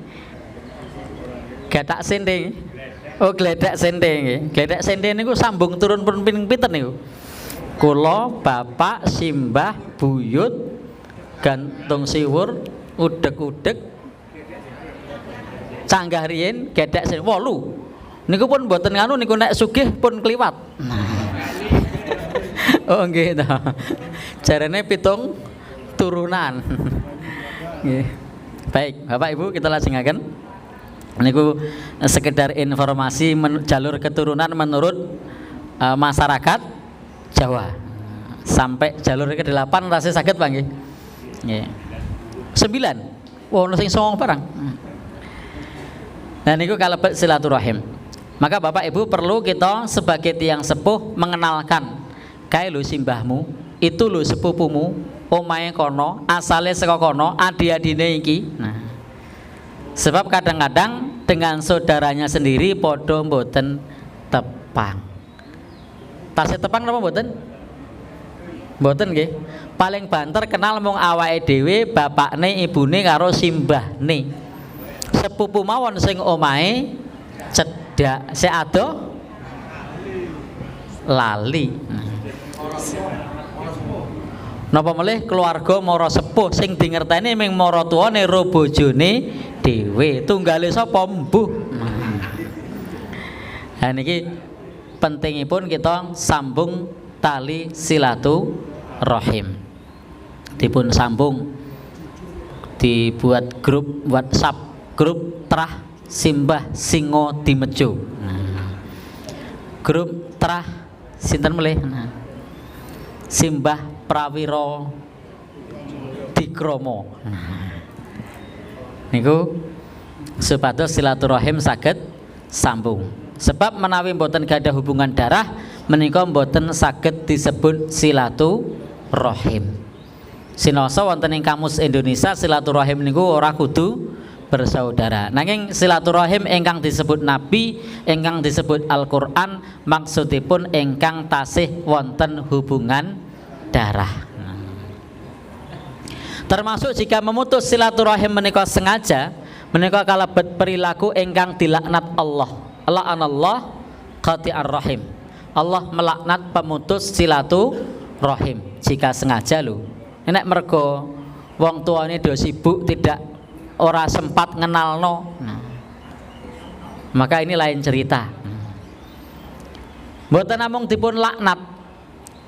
Gatak sente. Oh, gledek sente nggih. Gledek sente niku sambung turun pun pinten niku. Kula, bapak, simbah, buyut, gantung siwur, udek-udek, canggah riyin, gedek sente 8. Niku pun mboten nganu niku nek sugih pun kliwat. Oh nggih ta. Jarane 7 turunan. Nggih. Baik, Bapak Ibu kita lajengaken. Niku sekedar informasi jalur keturunan menurut masyarakat Jawa. Sampai jalur ke-8 rasih saged Pak nggih. Nggih. 9. Ono sing 9 barang. Nah niku kalebet silaturahim. Maka Bapak Ibu perlu kita sebagai tiang sepuh mengenalkan kae lho simbahmu, itu lho sepupumu, omahe kono, asale saka kono, adi-adine iki. Nah, sebab kadang-kadang dengan saudaranya sendiri podo mboten tepang. Tasih tepang napa mboten? Mboten nggih. Paling banter kenal mung awake dhewe, bapakne, ibune karo simbahne. Sepupu mawon sing omahe cedhak, sik ado lali. Napa melih keluarga mara sepuh sing dingerteni ming mara tuwane ro bojone dhewe. Tunggale sapa mbuh. Nah niki pentingipun kita sambung tali silaturahim. Dipun sambung, dibuat grup WhatsApp, grup Trah Simbah Singo Dimejo. Grup Trah sinten melih? Simbah Prawiro Dikromo. Niku supados silaturahim saged sambung. Sebab menawi mboten gadah hubungan darah menika mboten saged disebut silaturahim. Sinoso wonten ing Kamus Indonesia silaturahim niku ora kudu bersaudara. Nanging silaturahim ingkang disebut Nabi, ingkang disebut Al-Qur'an maksudipun ingkang tasih wonten hubungan darah. Termasuk jika memutus silaturahim menika sengaja, menika kalebet perilaku ingkang dilaknat Allah. La'anallah qati'ar rahim. Allah melaknat pemutus silaturahim jika sengaja lho. Nek mergo wong tuane do sibuk tidak ora sempat ngenalno. Maka ini lain cerita. Mboten namung dipun laknat,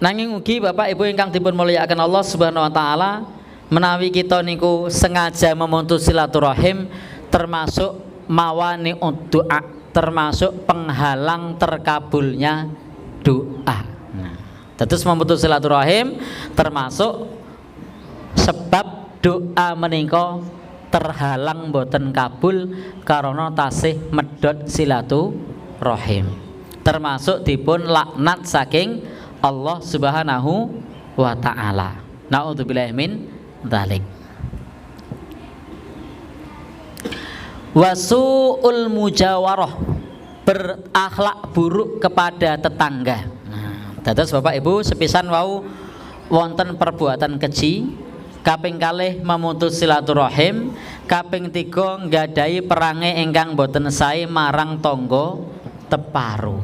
nanging ugi Bapak Ibu ingkang dipun mulyakaken Allah Subhanahu wa taala, menawi kita niku sengaja memutus silaturahim termasuk mawani doa, termasuk penghalang terkabulnya doa. Terus memutus silaturahim termasuk sebab doa menika terhalang boten kabul karena tasih medhot silaturahim. Termasuk dipun laknat saking Allah Subhanahu wa taala. Naudzubillahi min dzalik. Wasu'ul mujawarah, berakhlak buruk kepada tetangga. Dados Bapak Ibu sepisan wau wonten perbuatan keji, kaping kalih memutus silaturahim, kaping 3 nggadahi perangai ingkang boten sae marang tangga teparu.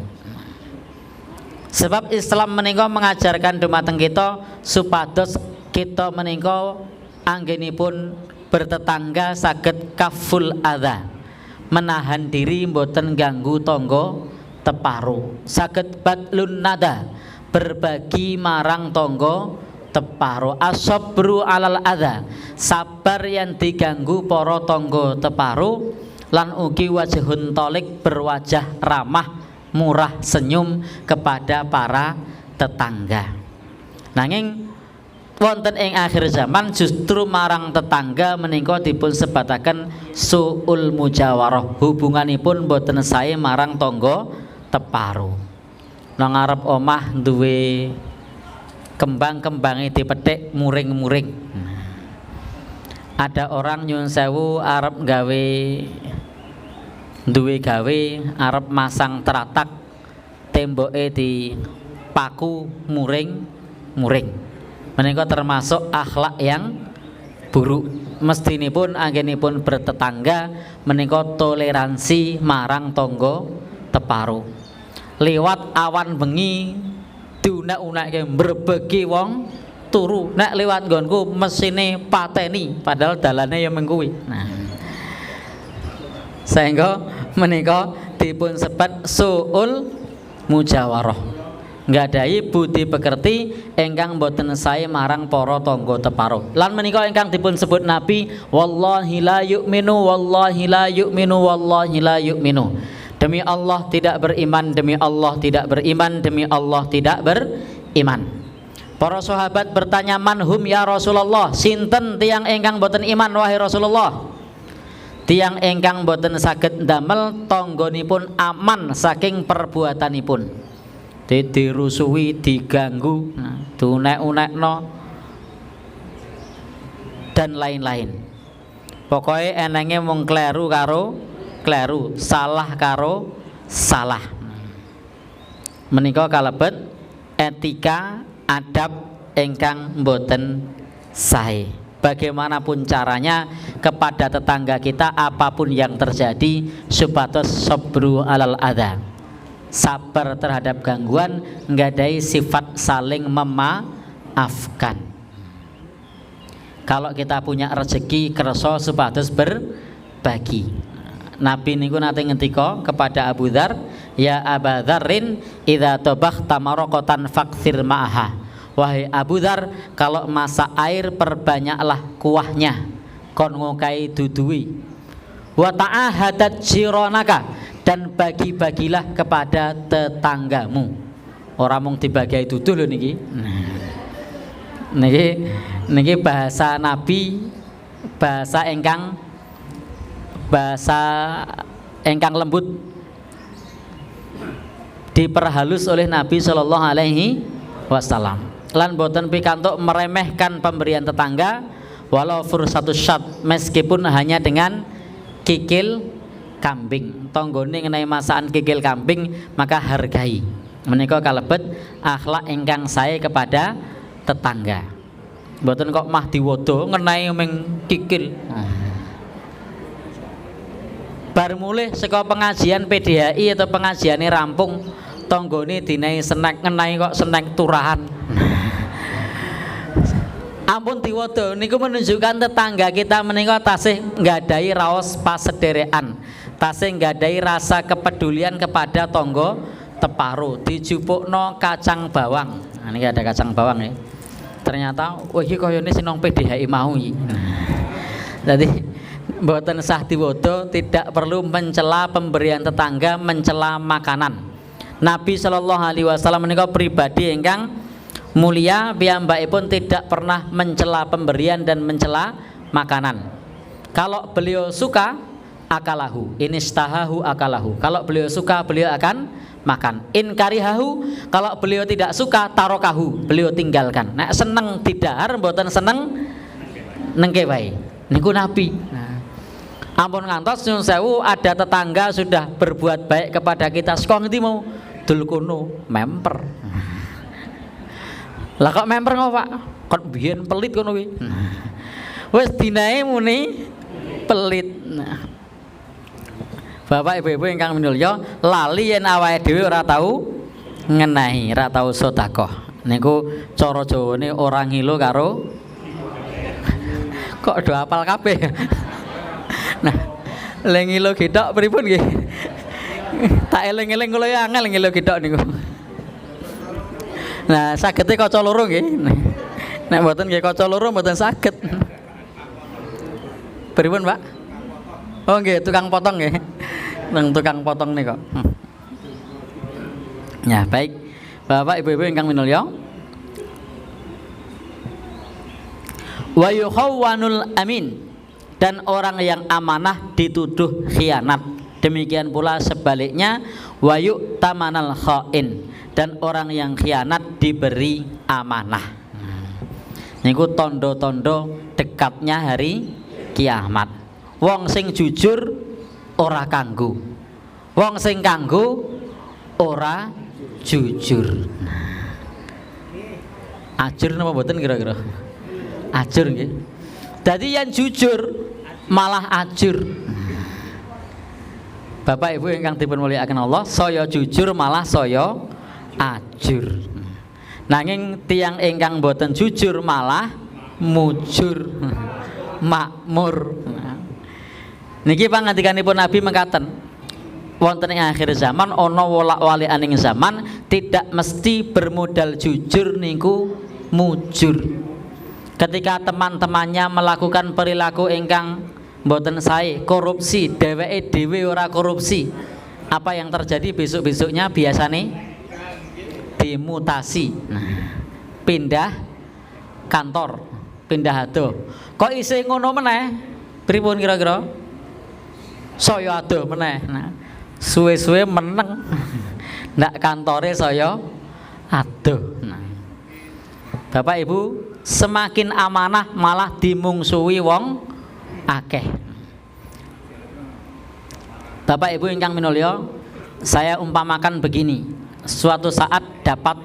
Sebab Islam menika mengajarkan dumateng kita supados kita menika anggenipun bertetangga saged kaful adza, menahan diri mboten ganggu tangga teparu, saged badlun nada, berbagi marang tangga teparu, asabru alal adza, sabar yang diganggu para tangga teparu, lan ugi wajhun tolik, berwajah ramah murah senyum kepada para tetangga. Nanging wonten ing akhir zaman justru marang tetangga menika dipun sebataken suul mujawarah, hubunganipun boten sae marang tangga teparu. Nang ngarep omah duwe kembang-kembange dipetik muring-muring. Ada orang nyuwun sewu arep gawe duwe gawe, arep masang teratak, temboke di paku muring-muring. Menika termasuk akhlak yang buruk. Mestinipun anggenipun bertetangga menika toleransi marang tangga teparu. Liwat awan bengi diunek-unekke mbrebegi wong turu, nek liwat nggonku mesine pateni padahal dalane ya mengkuwi. Sehingga menika dipun sebat suul mujawarah, nggadahi budi pekerti ingkang boten sae marang para tangga teparuh. Lan menika ingkang dipun sebut Nabi, wallahi la yu'minu, wallahi la yu'minu, wallahi la yu'minu. Demi Allah tidak beriman, demi Allah tidak beriman, demi Allah tidak beriman. Para sahabat bertanya, manhum ya Rasulullah, sinten tiang ingkang boten iman wahai Rasulullah? Tiang ingkang boten saged ndamel tanggonipun aman saking perbuatanipun. Dirusui, diganggu, diunek-unekno dan lain-lain. Pokoknya enenge mung kleru karo kleru, salah karo salah. Menika kalebet etika adab ingkang boten sae. Bagaimanapun caranya kepada tetangga kita, apapun yang terjadi, supados sabru alal adza, sabar terhadap gangguan, nggadahi sifat saling memaafkan. Kalau kita punya rezeki kersa supados berbagi. Nabi niku nate ngendika kepada Abu Dzar, ya Aba Dzarrin idza tabakhta maraqatan fakthir ma'aha. Wahai Abu Dzar, kalau masak air perbanyaklah kuahnya, kon ngokai dudui. Wa ta'ahadat jiranaka, dan bagi-bagilah kepada tetanggamu. Ora mung dibagi duduh lho niki. Niki bahasa Nabi, bahasa engkang lembut, diperhalus oleh Nabi Shallallahu Alaihi Wasallam. Lan boten pikantuk meremehkan pemberian tetangga, walau fursatu syat, meskipun hanya dengan kikil kambing. Tonggone ngenai masakan kikil kambing maka hargai. Menika kalebet akhlak ingkang sae kepada tetangga. Boten kok mah diwodo ngenai meng kikil. Bar mulih saka pengajian PDHI atau pengajiane rampung, tanggane dinae snack ngenahi kok snack turahan. Ampun diwada niku menunjukkan tetangga kita menika tasih nggadahi raos pasederekan, tasih nggadahi rasa kepedulian kepada tangga teparo, dijupukno kacang bawang. Nah niki ada kacang bawang ya. Ternyata wah iki koyone sinong PDHI mau iki. Jadi mboten sah diwada, tidak perlu mencela pemberian tetangga, mencela makanan. Nabi sallallahu alaihi wasallam menika pribadi ingkang mulia, piyambakipun tidak pernah mencela pemberian dan mencela makanan. Kalau beliau suka akalahu, inistahahu akalahu. Kalau beliau suka beliau akan makan. In karihahu, kalau beliau tidak suka tarokahu, beliau tinggalkan. Nek seneng didahar, mboten seneng nengke wae. Niku Nabi. Nah, ampun ngantos nyuwun sewu ada tetangga sudah berbuat baik kepada kita, saka ngendi mau dul kono memper. Lah kok memper ngopo Pak? Kok biyen pelit kono kuwi. Wis dinae muni pelit. Nah. Bapak Ibu ingkang minulya, lali yen awake dhewe ora tau ngenahi, ora tau sedekah. Niku cara Jawane ora ngilo karo kok do apal kabeh. Nah, le ngilo githok pripun nggih? Tak eling-eling kula ya angel ngilo githok niku. Nah, sagete kaca loro nggih. Nek mboten nggih kaca loro mboten saged. Pripun, Pak? Oh nggih, tukang potong nggih. Nang tukang potong nika. Ya, baik. Bapak Ibu ingkang minulya. Wa yukhawwanul amin, dan orang yang amanah dituduh khianat. Demikian pula sebaliknya wa yu'tamanal khain, dan orang yang khianat diberi amanah. Niku tondo-tondo dekatnya hari kiamat. Wong sing jujur ora kanggo, wong sing kanggo ora jujur. Ajur napa mboten kira-kira? Ajur nggih. Dadi yang jujur malah ajur. Bapak Ibu ingkang dipun mulyakaken Allah, saya jujur malah saya ajur. Nanging tiyang ingkang boten jujur malah mujur, makmur. Niki pangandikanipun Nabi mengatakan, wonten ing akhir zaman ana wolak-waliking zaman tidak mesti bermodal jujur niku mujur. Ketika teman-temannya melakukan perilaku ingkang mboten sae, korupsi, dheweke dhewe ora korupsi, apa yang terjadi besok-besoknya biasane dimutasi. Nah, pindah kantor, pindah adoh. Kok isih ngono meneh? Pripun kira-kira? Saya adoh meneh. Nah, suwe-suwe meneng. Ndak kantore saya adoh. Nah, Bapak Ibu, semakin amanah malah dimungsuhi wong akeh. Bapak Ibu ingkang minulya, saya umpamakan begini. Suatu saat dapat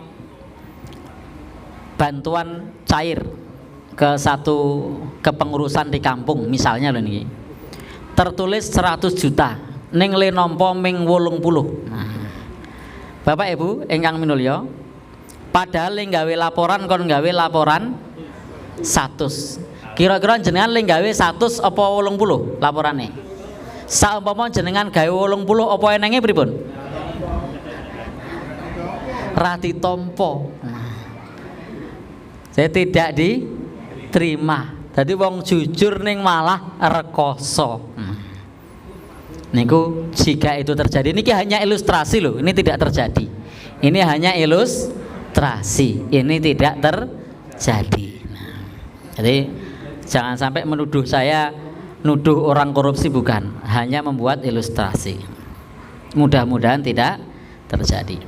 bantuan cair ke satu kepengurusan di kampung, misalnya lho niki. Tertulis 100 juta, ning le nampa ming 80. Nah, Bapak Ibu ingkang minulya, padahal le gawe laporan kon gawe laporan 100. Kira-kira jenengan le gawe 100 apa 80 laporane? Saumpama jenengan gawe 80 apa enenge pripun? Ra ditampa. Saya tidak diterima. Jadi wong jujur ning malah rekoso. Niku jika itu terjadi, ini hanya ilustrasi loh, ini tidak terjadi. Ini hanya ilustrasi, ini tidak terjadi. Jadi jangan sampai menuduh saya nuduh orang korupsi, bukan, hanya membuat ilustrasi. Mudah-mudahan tidak terjadi.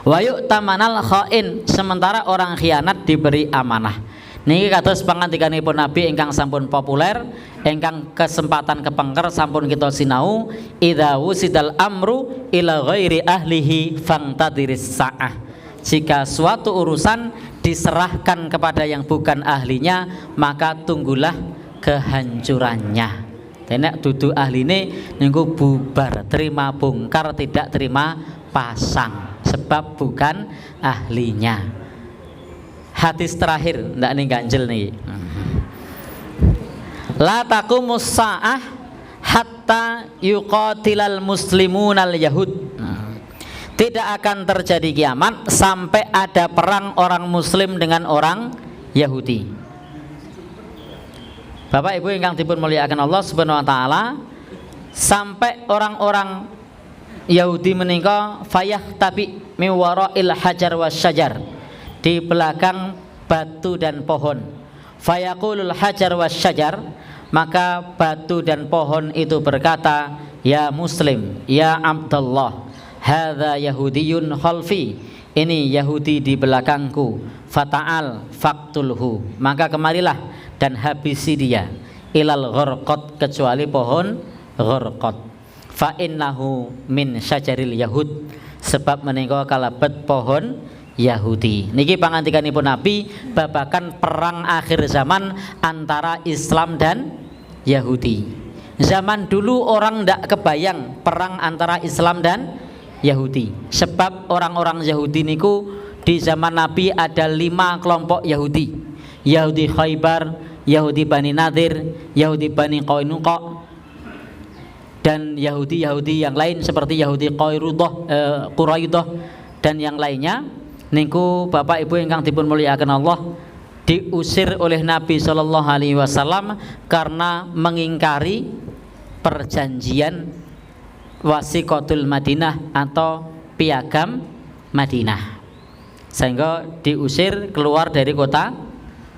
Wa yu'tamanal khain, sementara orang khianat diberi amanah. Niki kados pangandikanipun Nabi ingkang sampun populer, ingkang kesempatan kepengker sampun kita sinau, idza wusidal amru ila ghairi ahlihi fangtadiris sa'ah. Jika suatu urusan diserahkan kepada yang bukan ahlinya, maka tunggulah kehancurannya. Nek dudu ahline niku bubar, terima bongkar tidak terima pasang sebab bukan ahlinya. Hadis terakhir ndak nih ganjel nih. La taqumus sa'ah hatta yuqatilal muslimunal yahud. Tidak akan terjadi kiamat sampai ada perang orang muslim dengan orang Yahudi. Bapak Ibu ingkang dipun mulyakaken Allah Subhanahu wa taala, sampai orang-orang Yahudi menika fayah tapi mi wara'il hajar wasyajar, di belakang batu dan pohon. Fayaqulul hajar wasyajar, maka batu dan pohon itu berkata, ya Muslim, ya Abdullah, hadza yahudiyun khalfi, ini Yahudi di belakangku, fata'al faktulhu, maka kemarilah dan habisi dia, ilal gharqat, kecuali pohon gharqat, fa innahu min syajaril yahud, sebab menika kalebet pohon Yahudi. Niki pangandikanipun Nabi babakan perang akhir zaman antara Islam dan Yahudi. Zaman dulu orang ndak kebayang perang antara Islam dan Yahudi, sebab orang-orang Yahudi niku di zaman Nabi ada 5 kelompok Yahudi. Yahudi Khaybar, Yahudi Bani Nadir, Yahudi Bani Qainuqa, dan Yahudi yang lain seperti Yahudi Quraidah dan yang lainnya. Niku Bapak Ibu ingkang dipun mulyakaken Allah, diusir oleh Nabi Shallallahu Alaihi Wasallam karena mengingkari perjanjian Wasiqatul Madinah atau piagam Madinah, sehingga diusir keluar dari kota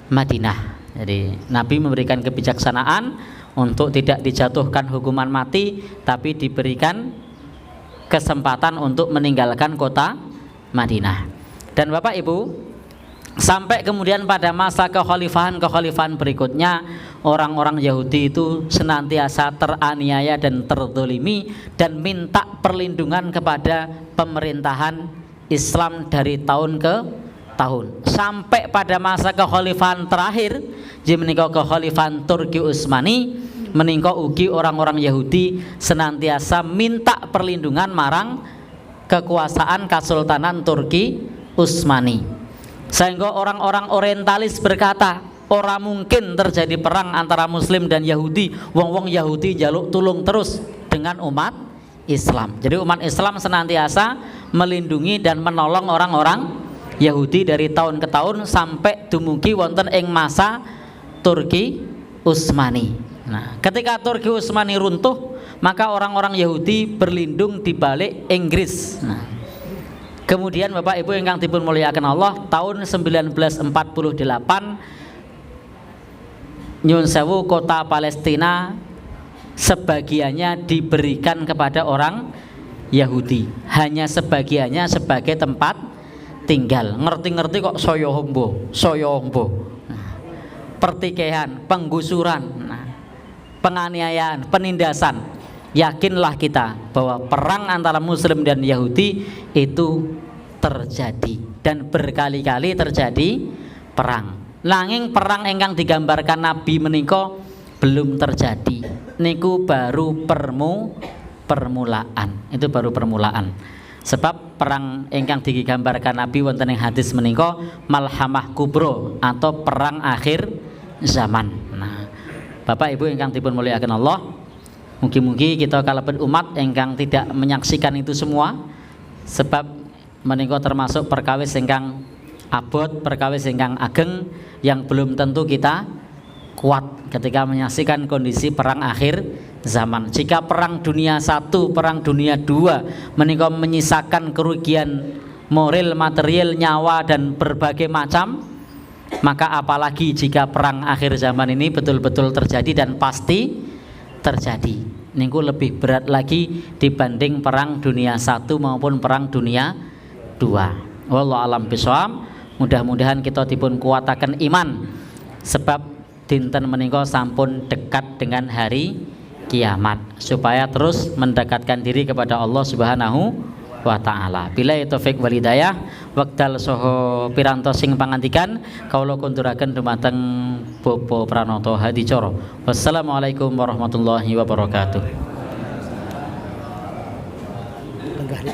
Madinah. Jadi Nabi memberikan kebijaksanaan untuk tidak dijatuhkan hukuman mati, tapi diberikan kesempatan untuk meninggalkan kota Madinah. Dan Bapak Ibu, sampai kemudian pada masa kekhalifahan berikutnya, orang-orang Yahudi itu senantiasa teraniaya dan terdolimi dan minta perlindungan kepada pemerintahan Islam dari tahun ke tahun, sampai pada masa kekhalifahan terakhir, menika kekhalifahan Turki Utsmani, menika ugi orang-orang Yahudi senantiasa minta perlindungan marang kekuasaan Kesultanan Turki Utsmani, sehingga orang-orang orientalis berkata, ora mungkin terjadi perang antara Muslim dan Yahudi, wong-wong Yahudi jaluk tulung terus dengan umat Islam. Jadi umat Islam senantiasa melindungi dan menolong orang-orang Yahudi dari tahun ke tahun sampai dumugi wonten ing masa Turki Utsmani. Nah, ketika Turki Utsmani runtuh, maka orang-orang Yahudi berlindung di balik Inggris. Nah, kemudian Bapak Ibu ingkang dipun mulyakaken Allah, tahun 1948 nyun sewu kota Palestina sebagiannya diberikan kepada orang Yahudi, hanya sebagiannya sebagai tempat tinggal. Ngerti-ngerti kok soyo hombo. Pertikaian, penggusuran, penganiayaan, penindasan. Yakinlah kita bahwa perang antara Muslim dan Yahudi itu terjadi dan berkali-kali terjadi perang. Nanging perang ingkang digambarkan Nabi menika belum terjadi. Niku baru permulaan. Itu baru permulaan. Sebab perang ingkang digambarkan Nabi wonten ing hadis menika malhamah kubro atau perang akhir zaman. Nah, Bapak Ibu ingkang dipun mulyakaken Allah, mugi-mugi kita kalebet umat ingkang tidak menyaksikan itu semua, sebab menika termasuk perkawis ingkang abot, perkawis ingkang ageng yang belum tentu kita kuat ketika menyaksikan kondisi perang akhir zaman. Jika perang dunia 1, perang dunia 2 menika menyisakan kerugian moral, material, nyawa dan berbagai macam, maka apalagi jika perang akhir zaman ini betul-betul terjadi dan pasti terjadi. Niku lebih berat lagi dibanding perang dunia 1 maupun perang dunia 2. Wallahu alam bisawab. Mudah-mudahan kita dipun kuataken iman, sebab dinten menika sampun dekat dengan hari kiamat, supaya terus mendekatkan diri kepada Allah Subhanahu wa taala. Billahi taufik wal hidayah. Wekdal saha piranto sing pangandikan kawula kunduraken dumateng Bapak Pranoto Hadicara. Wassalamualaikum warahmatullahi wabarakatuh.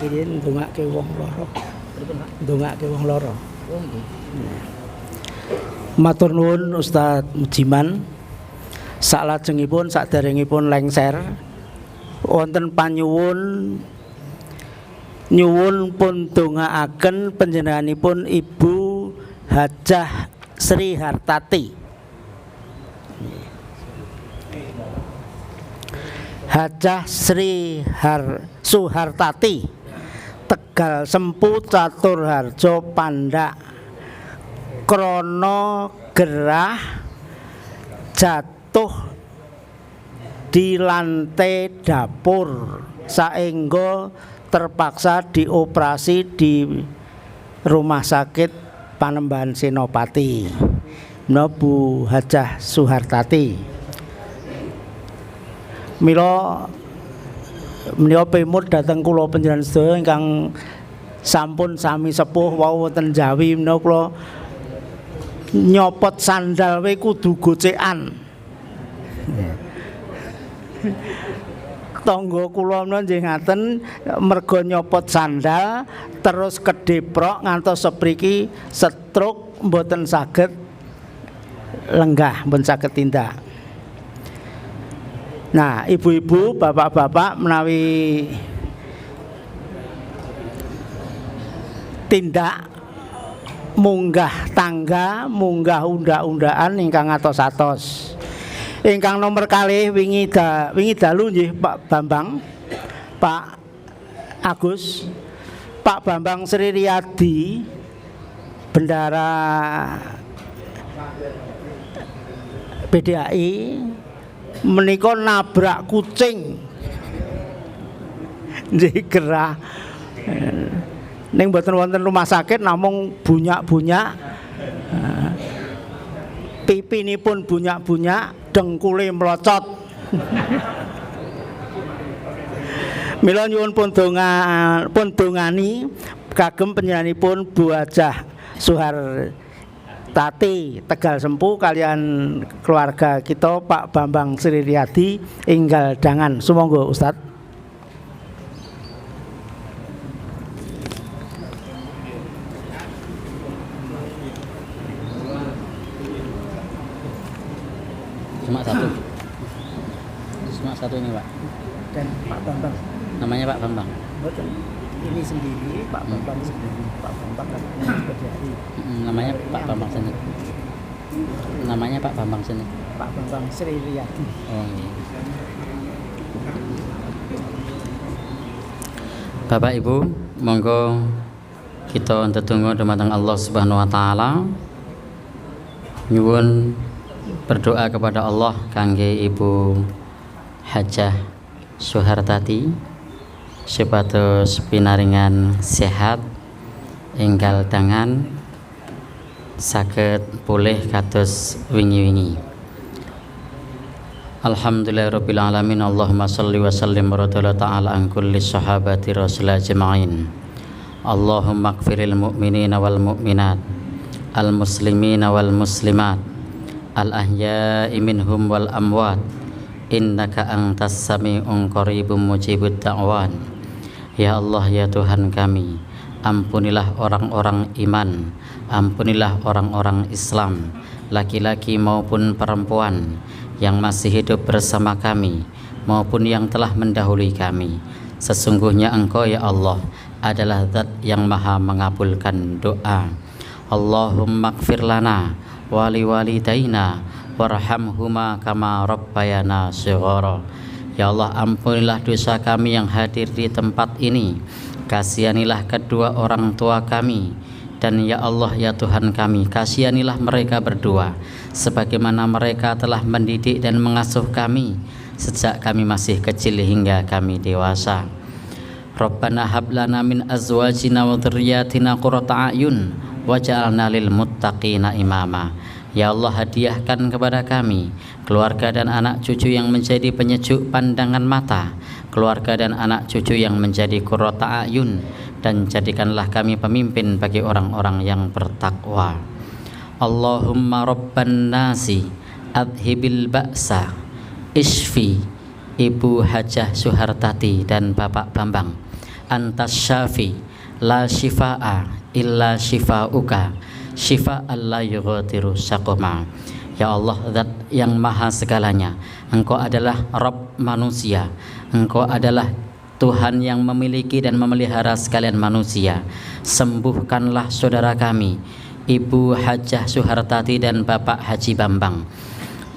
iki ndongake wong lara. Ndongake wong lara. Matur nuwun Ustaz Mujiman. Salajengipun saderengipun lengser wonten panyuwun pun dongaaken panjenenganipun Ibu Hajah Sri Hartati. Hajah Sri Suhartati Tegal Sempu Caturharjo Pandak krono gerah jatuh di lantai dapur saengga terpaksa dioperasi di Rumah Sakit Panembahan Senopati. Bu Hajah Suhartati mila menika pemut dhateng kula panjenengan sedaya ingkang sampun sami sepuh wau wonten Jawi menika kula nyopot sandal we kudu gocekan. Tangga kula menika nggih ngaten merga nyopot sandal terus kedeprok ngantos sepriki stroke mboten saged lenggah, mboten saged tindak. Nah, ibu-ibu, bapak-bapak menawi tindak munggah tangga, munggah unda-undaan ingkang atos-atos. Ingkang nomor kalih wingi dalu nggih Pak Bambang, Pak Agus, Pak Bambang Sri Riyadi, Bendara PDAI menika nabrak kucing nggih gerah ning mboten wonten rumah sakit namung bunyak-bunyak pipinipun bunyak-bunyak dengkule mlocot. Mila nyuwun pun dongani kagem panjenenganipun Bu Hajah Suhartati Tegal Sempu kalian keluarga kita Pak Bambang Sri Riyadi enggal dangan. Sumangga Ustaz. Cuma satu ini Pak. Dan Pak Bambang. Namanya Pak Bambang. Betul. Ini sendiri Pak Bambang sendiri. Pak Bambang kan PDAI. Namanya Pak Bambang sendiri. Namanya Pak Bambang sendiri. Pak Bambang Sri Riyadi. Oh iya. Bapak Ibu, monggo kita ndedonga dumateng Allah Subhanahu wa taala. Nyuwun berdoa kepada Allah kangge Ibu Hajah Suhartati supados pinaringan sehat enggal dangan saged pulih kados wingi-wingi. Alhamdulillahirabbil alamin. Allahumma shalli wa sallim wa ta'ala an kulli sahabati rasulillah ajma'in. Allahumma ighfiril mu'minina wal mu'minat, al muslimina wal muslimat, al ahya'i minhum wal amwat, innaka antas sami'un qaribun mujibud da'wan. Ya Allah, ya Tuhan kami, ampunilah orang-orang iman, ampunilah orang-orang Islam, laki-laki maupun perempuan yang masih hidup bersama kami maupun yang telah mendahului kami. Sesungguhnya Engkau ya Allah adalah Zat yang maha mengabulkan doa. Allahumma ighfir lana wali walidaina warhamhuma kama rabbayana shighara. Ya Allah, ampunilah dosa kami yang hadir di tempat ini, kasihanilah kedua orang tua kami, dan ya Allah ya Tuhan kami, kasihanilah mereka berdua sebagaimana mereka telah mendidik dan mengasuh kami sejak kami masih kecil hingga kami dewasa. Rabbana hab lana min azwajina wa dzurriyyatina qurrata a'yun waj'alna lil muttaqina imama. Ya Allah, hadiahkan kepada kami keluarga dan anak cucu yang menjadi penyejuk pandangan mata, keluarga dan anak cucu yang menjadi qurrata a'yun, dan jadikanlah kami pemimpin bagi orang-orang yang bertakwa. Allahumma rabban nasi adhibil ba'sa isfi Ibu Hajah Suhartati dan Bapak Bambang. antas syafi la shifaa illa shifauka shifaan la yughadiru saqama. Ya Allah, Zat yang maha segalanya, Engkau adalah Rabb manusia, Engkau adalah Tuhan yang memiliki dan memelihara sekalian manusia. Sembuhkanlah saudara kami, Ibu Hajah Suhartati dan Bapak Haji Bambang,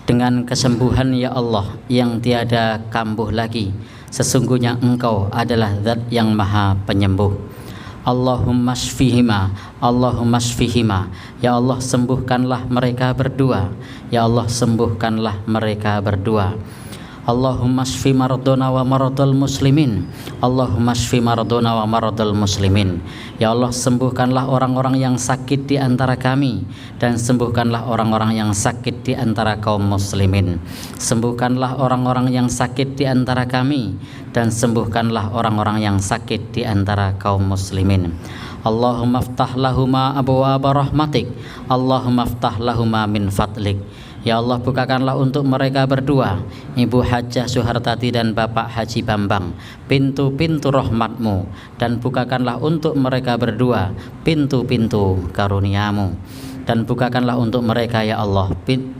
dengan kesembuhan ya Allah yang tiada kambuh lagi. Sesungguhnya Engkau adalah Zat yang maha penyembuh. Allahumma shfihima, Allahumma shfihima. Ya Allah, sembuhkanlah mereka berdua. Ya Allah, sembuhkanlah mereka berdua. Allahumma shfi maradona wa maradul muslimin. Allahumma shfi maradona wa maradul muslimin. Ya Allah, sembuhkanlah orang-orang yang sakit di antara kami, dan sembuhkanlah orang-orang yang sakit di antara kaum muslimin. Sembuhkanlah orang-orang yang sakit di antara kami, dan sembuhkanlah orang-orang yang sakit di antara kaum muslimin. Allahumma ftah lahuma abwaaba rahmatik, Allahumma ftah lahuma min fadlik. Ya Allah, bukakanlah untuk mereka berdua, Ibu Hajah Suhartati dan Bapak Haji Bambang, pintu-pintu rahmat-Mu, dan bukakanlah untuk mereka berdua pintu-pintu karunia-Mu. Dan bukakanlah untuk mereka ya Allah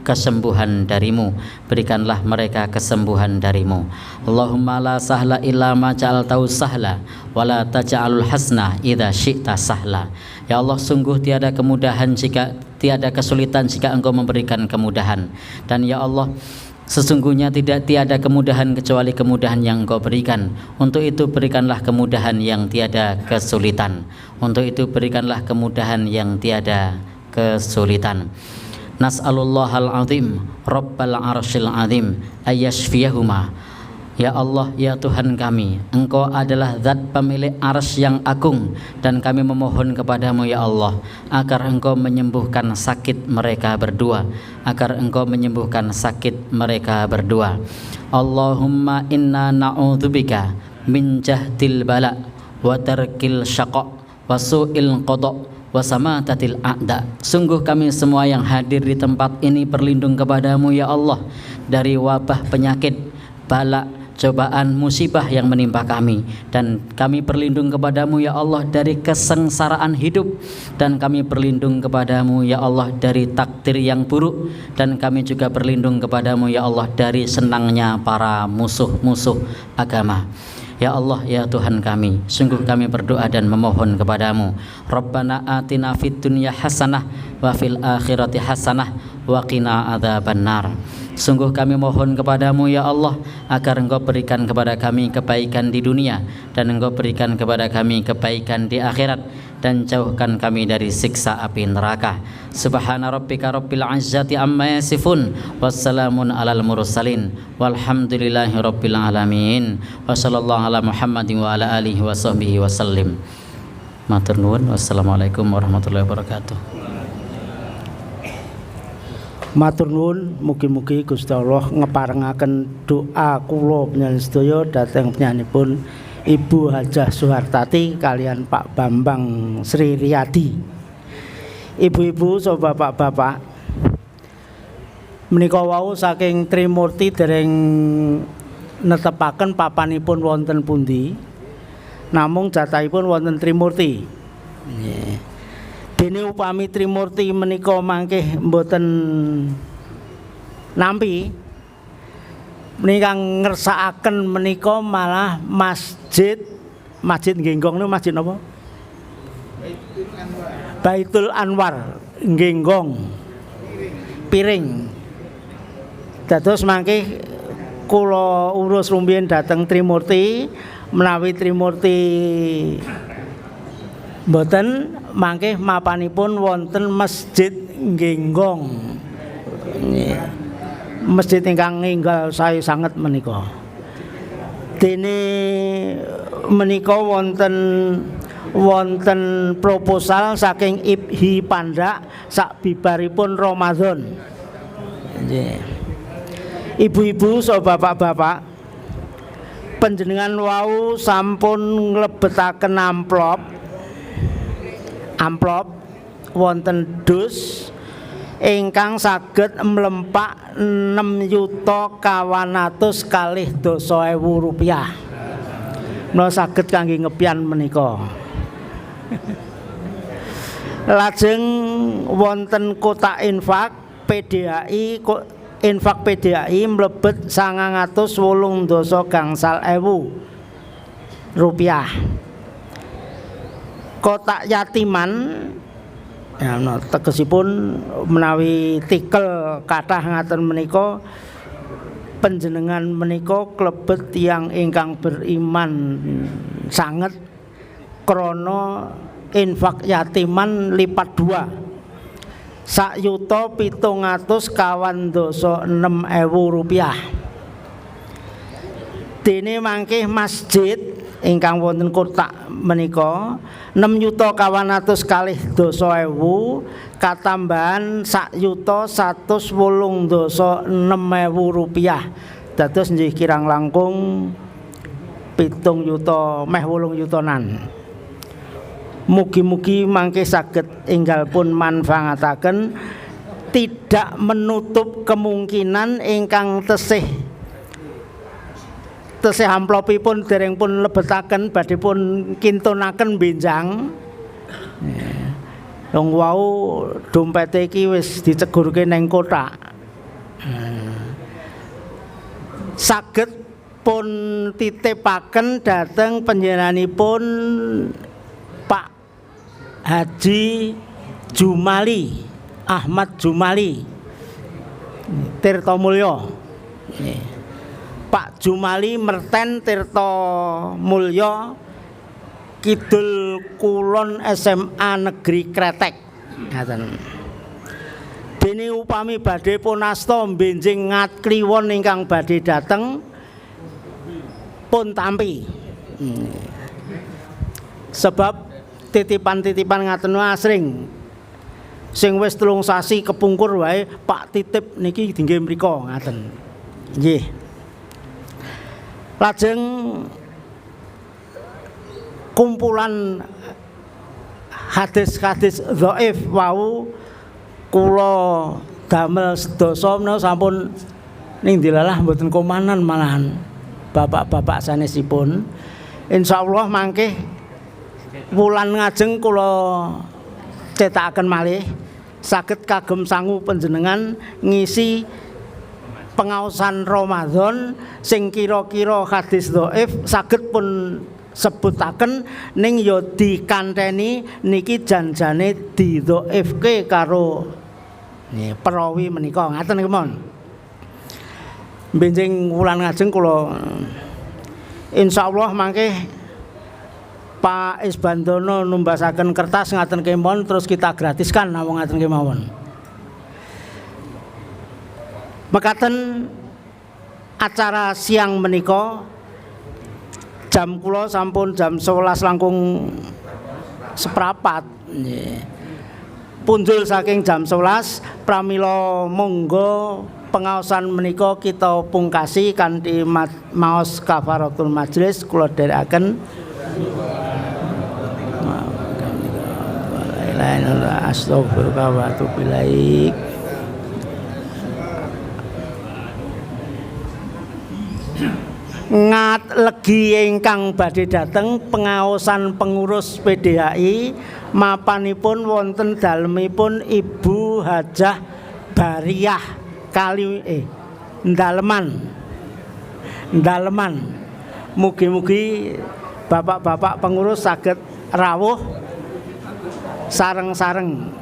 kesembuhan dari-Mu, berikanlah mereka kesembuhan dari-Mu. Allahumma la sahla illa ma ja'altahu sahla wa la taj'alul hasna idza syi'ta sahla. Ya Allah, sungguh tiada kemudahan jika tiada kesulitan jika Engkau memberikan kemudahan. Dan ya Allah, sesungguhnya tiada kemudahan kecuali kemudahan yang Engkau berikan. Untuk itu berikanlah kemudahan yang tiada kesulitan. Untuk itu berikanlah kemudahan yang tiada kesulitan. Nas'alullahal azim Rabbal arsyil azim ayyashfiyahuma. Ya Allah, ya Tuhan kami, Engkau adalah Zat pemilik arsy yang agung, dan kami memohon kepadamu ya Allah agar Engkau menyembuhkan sakit mereka berdua, agar Engkau menyembuhkan sakit mereka berdua. Allahumma inna na'udzubika min jahdil bala wa tarkil syaqa wa su'il qada wa samatatil a'da. Sungguh kami semua yang hadir di tempat ini berlindung kepadamu ya Allah dari wabah penyakit, bala, cobaan, musibah yang menimpa kami, dan kami berlindung kepadamu ya Allah dari kesengsaraan hidup, dan kami berlindung kepadamu ya Allah dari takdir yang buruk, dan kami juga berlindung kepadamu ya Allah dari senangnya para musuh-musuh agama. Ya Allah, ya Tuhan kami, sungguh kami berdoa dan memohon kepadamu. Rabbana atina fid dunya hasanah wa fil akhirati hasanah wa qina adzabannar. Sungguh kami mohon kepadamu ya Allah agar Engkau berikan kepada kami kebaikan di dunia, dan Engkau berikan kepada kami kebaikan di akhirat, dan jauhkan kami dari siksa api neraka. Subhana rabbika rabbil izzati amma yasifun, wassalamun alal mursalin, walhamdulillahi rabbil alamin, wa sallallahu ala Muhammadin wa ala alihi wa sahbihi wasallim. Matur nuwun. Wassalamualaikum warahmatullahi wabarakatuh. Matur nuwun, mugi-mugi Gusti Allah ngeparengaken doa kula panjenengan sedaya dhateng panjenenganipun Ibu Hajah Suhartati kalian Pak Bambang Sri Riyadi. Ibu-ibu saha bapak-bapak, menika wau saking Trimurti dereng netepaken papanipun wonten pundi, namung jatahipun wonten Trimurti. Nggih. Dene upami Trimurti menika mangkih mboten nampi, menika ngersakaken menika malah masjid Nggénggong niku masjid napa? Baitul Anwar Nggénggong Piring. Dados mangkih kula urus rumiyin dhateng Trimurti, menawi Trimurti mboten mangkih mapanipun wonten Masjid Nggénggong. Masjid ingkang enggal sae sanget menika. Dene menika wonten proposal saking IPHI Pandak sakbibaripun Ramadan. Nggih. Ibu-ibu saha bapak-bapak, panjenengan wau sampun nglebetaken amplop wonten dus ingkang saged mlempak 6.900.000 rupiah. menawa saged kangge ngepyan menika. Lajeng wonten kotak infak PDAI, infak PDAI mlebet 980 gangsal ewu rupiah. Kotak yatiman ya tegesipun menawi tikel kathah ngaten menika panjenengan menika klebet tiyang ingkang beriman sanget krana infak yatiman lipat 2 1.726.000 rupiah. Dene mangke masjid ingkang wonten kotak menika 6.900.000 katambahan 1.186.000 rupiah. Dados nggih kirang langkung 7 yuta meh 8 yutanan. Mugi-mugi mangke saged enggal pun manfaataken, tidak menutup kemungkinan ingkang tesih amplopipun dereng pun lebetaken badhe pun kintunaken benjang. Wong wau dompete iki wis dicegurke neng kotak. Saged pun titipaken dhateng panjenenganipun Pak Haji Jumali, Ahmad Jumali Tirta Mulya. Pak Jumali Merten Tirta Mulya, Kidul Kulon SMA Negeri Kretek. Ngaten. Dene upami badhe punasta benjing ngat kliwon ingkang badhe dateng pun tampi. Sebab titipan-titipan ngaten asring sing wis 3 sasi kepungkur wae Pak titip niki dinggih mriko ngaten. Nggih. Lajeng kumpulan hadis-hadis dhaif wau kula damel sedasa menawa sampun ning dilalah mboten komanan malahan bapak-bapak sanesipun. Insyaallah mangke wulan ngajeng kula cetakaken malih saged kagem sangu panjenengan ngisi pengaosan Ramadan sing kira-kira hadis dhaif saged pun sebutaken ning ya dikanteni niki janjane didhaifke karo perawi menika ngaten kemawon. Benjing wulan ngajeng kula insyaallah mangke Pak Isbandono numbasaken kertas ngaten kemawon terus kita gratiskan namung ngaten kemawon. Mekaten acara siang menika jam kula sampun jam 11 langkung seprapat. Punjul saking jam 11 pramila monggo pengaosan menika kita pungkasi kanthi maos kafaratul majlis kula dherekaken. Astagfirullah wa atubu ilaik. Ngat legi ingkang badhe dateng pengaosan pengurus PDAI mapanipun wonten dalemipun Ibu Hajah Bariah Ndaleman. Mugi-mugi bapak-bapak pengurus saged rawuh sareng-sareng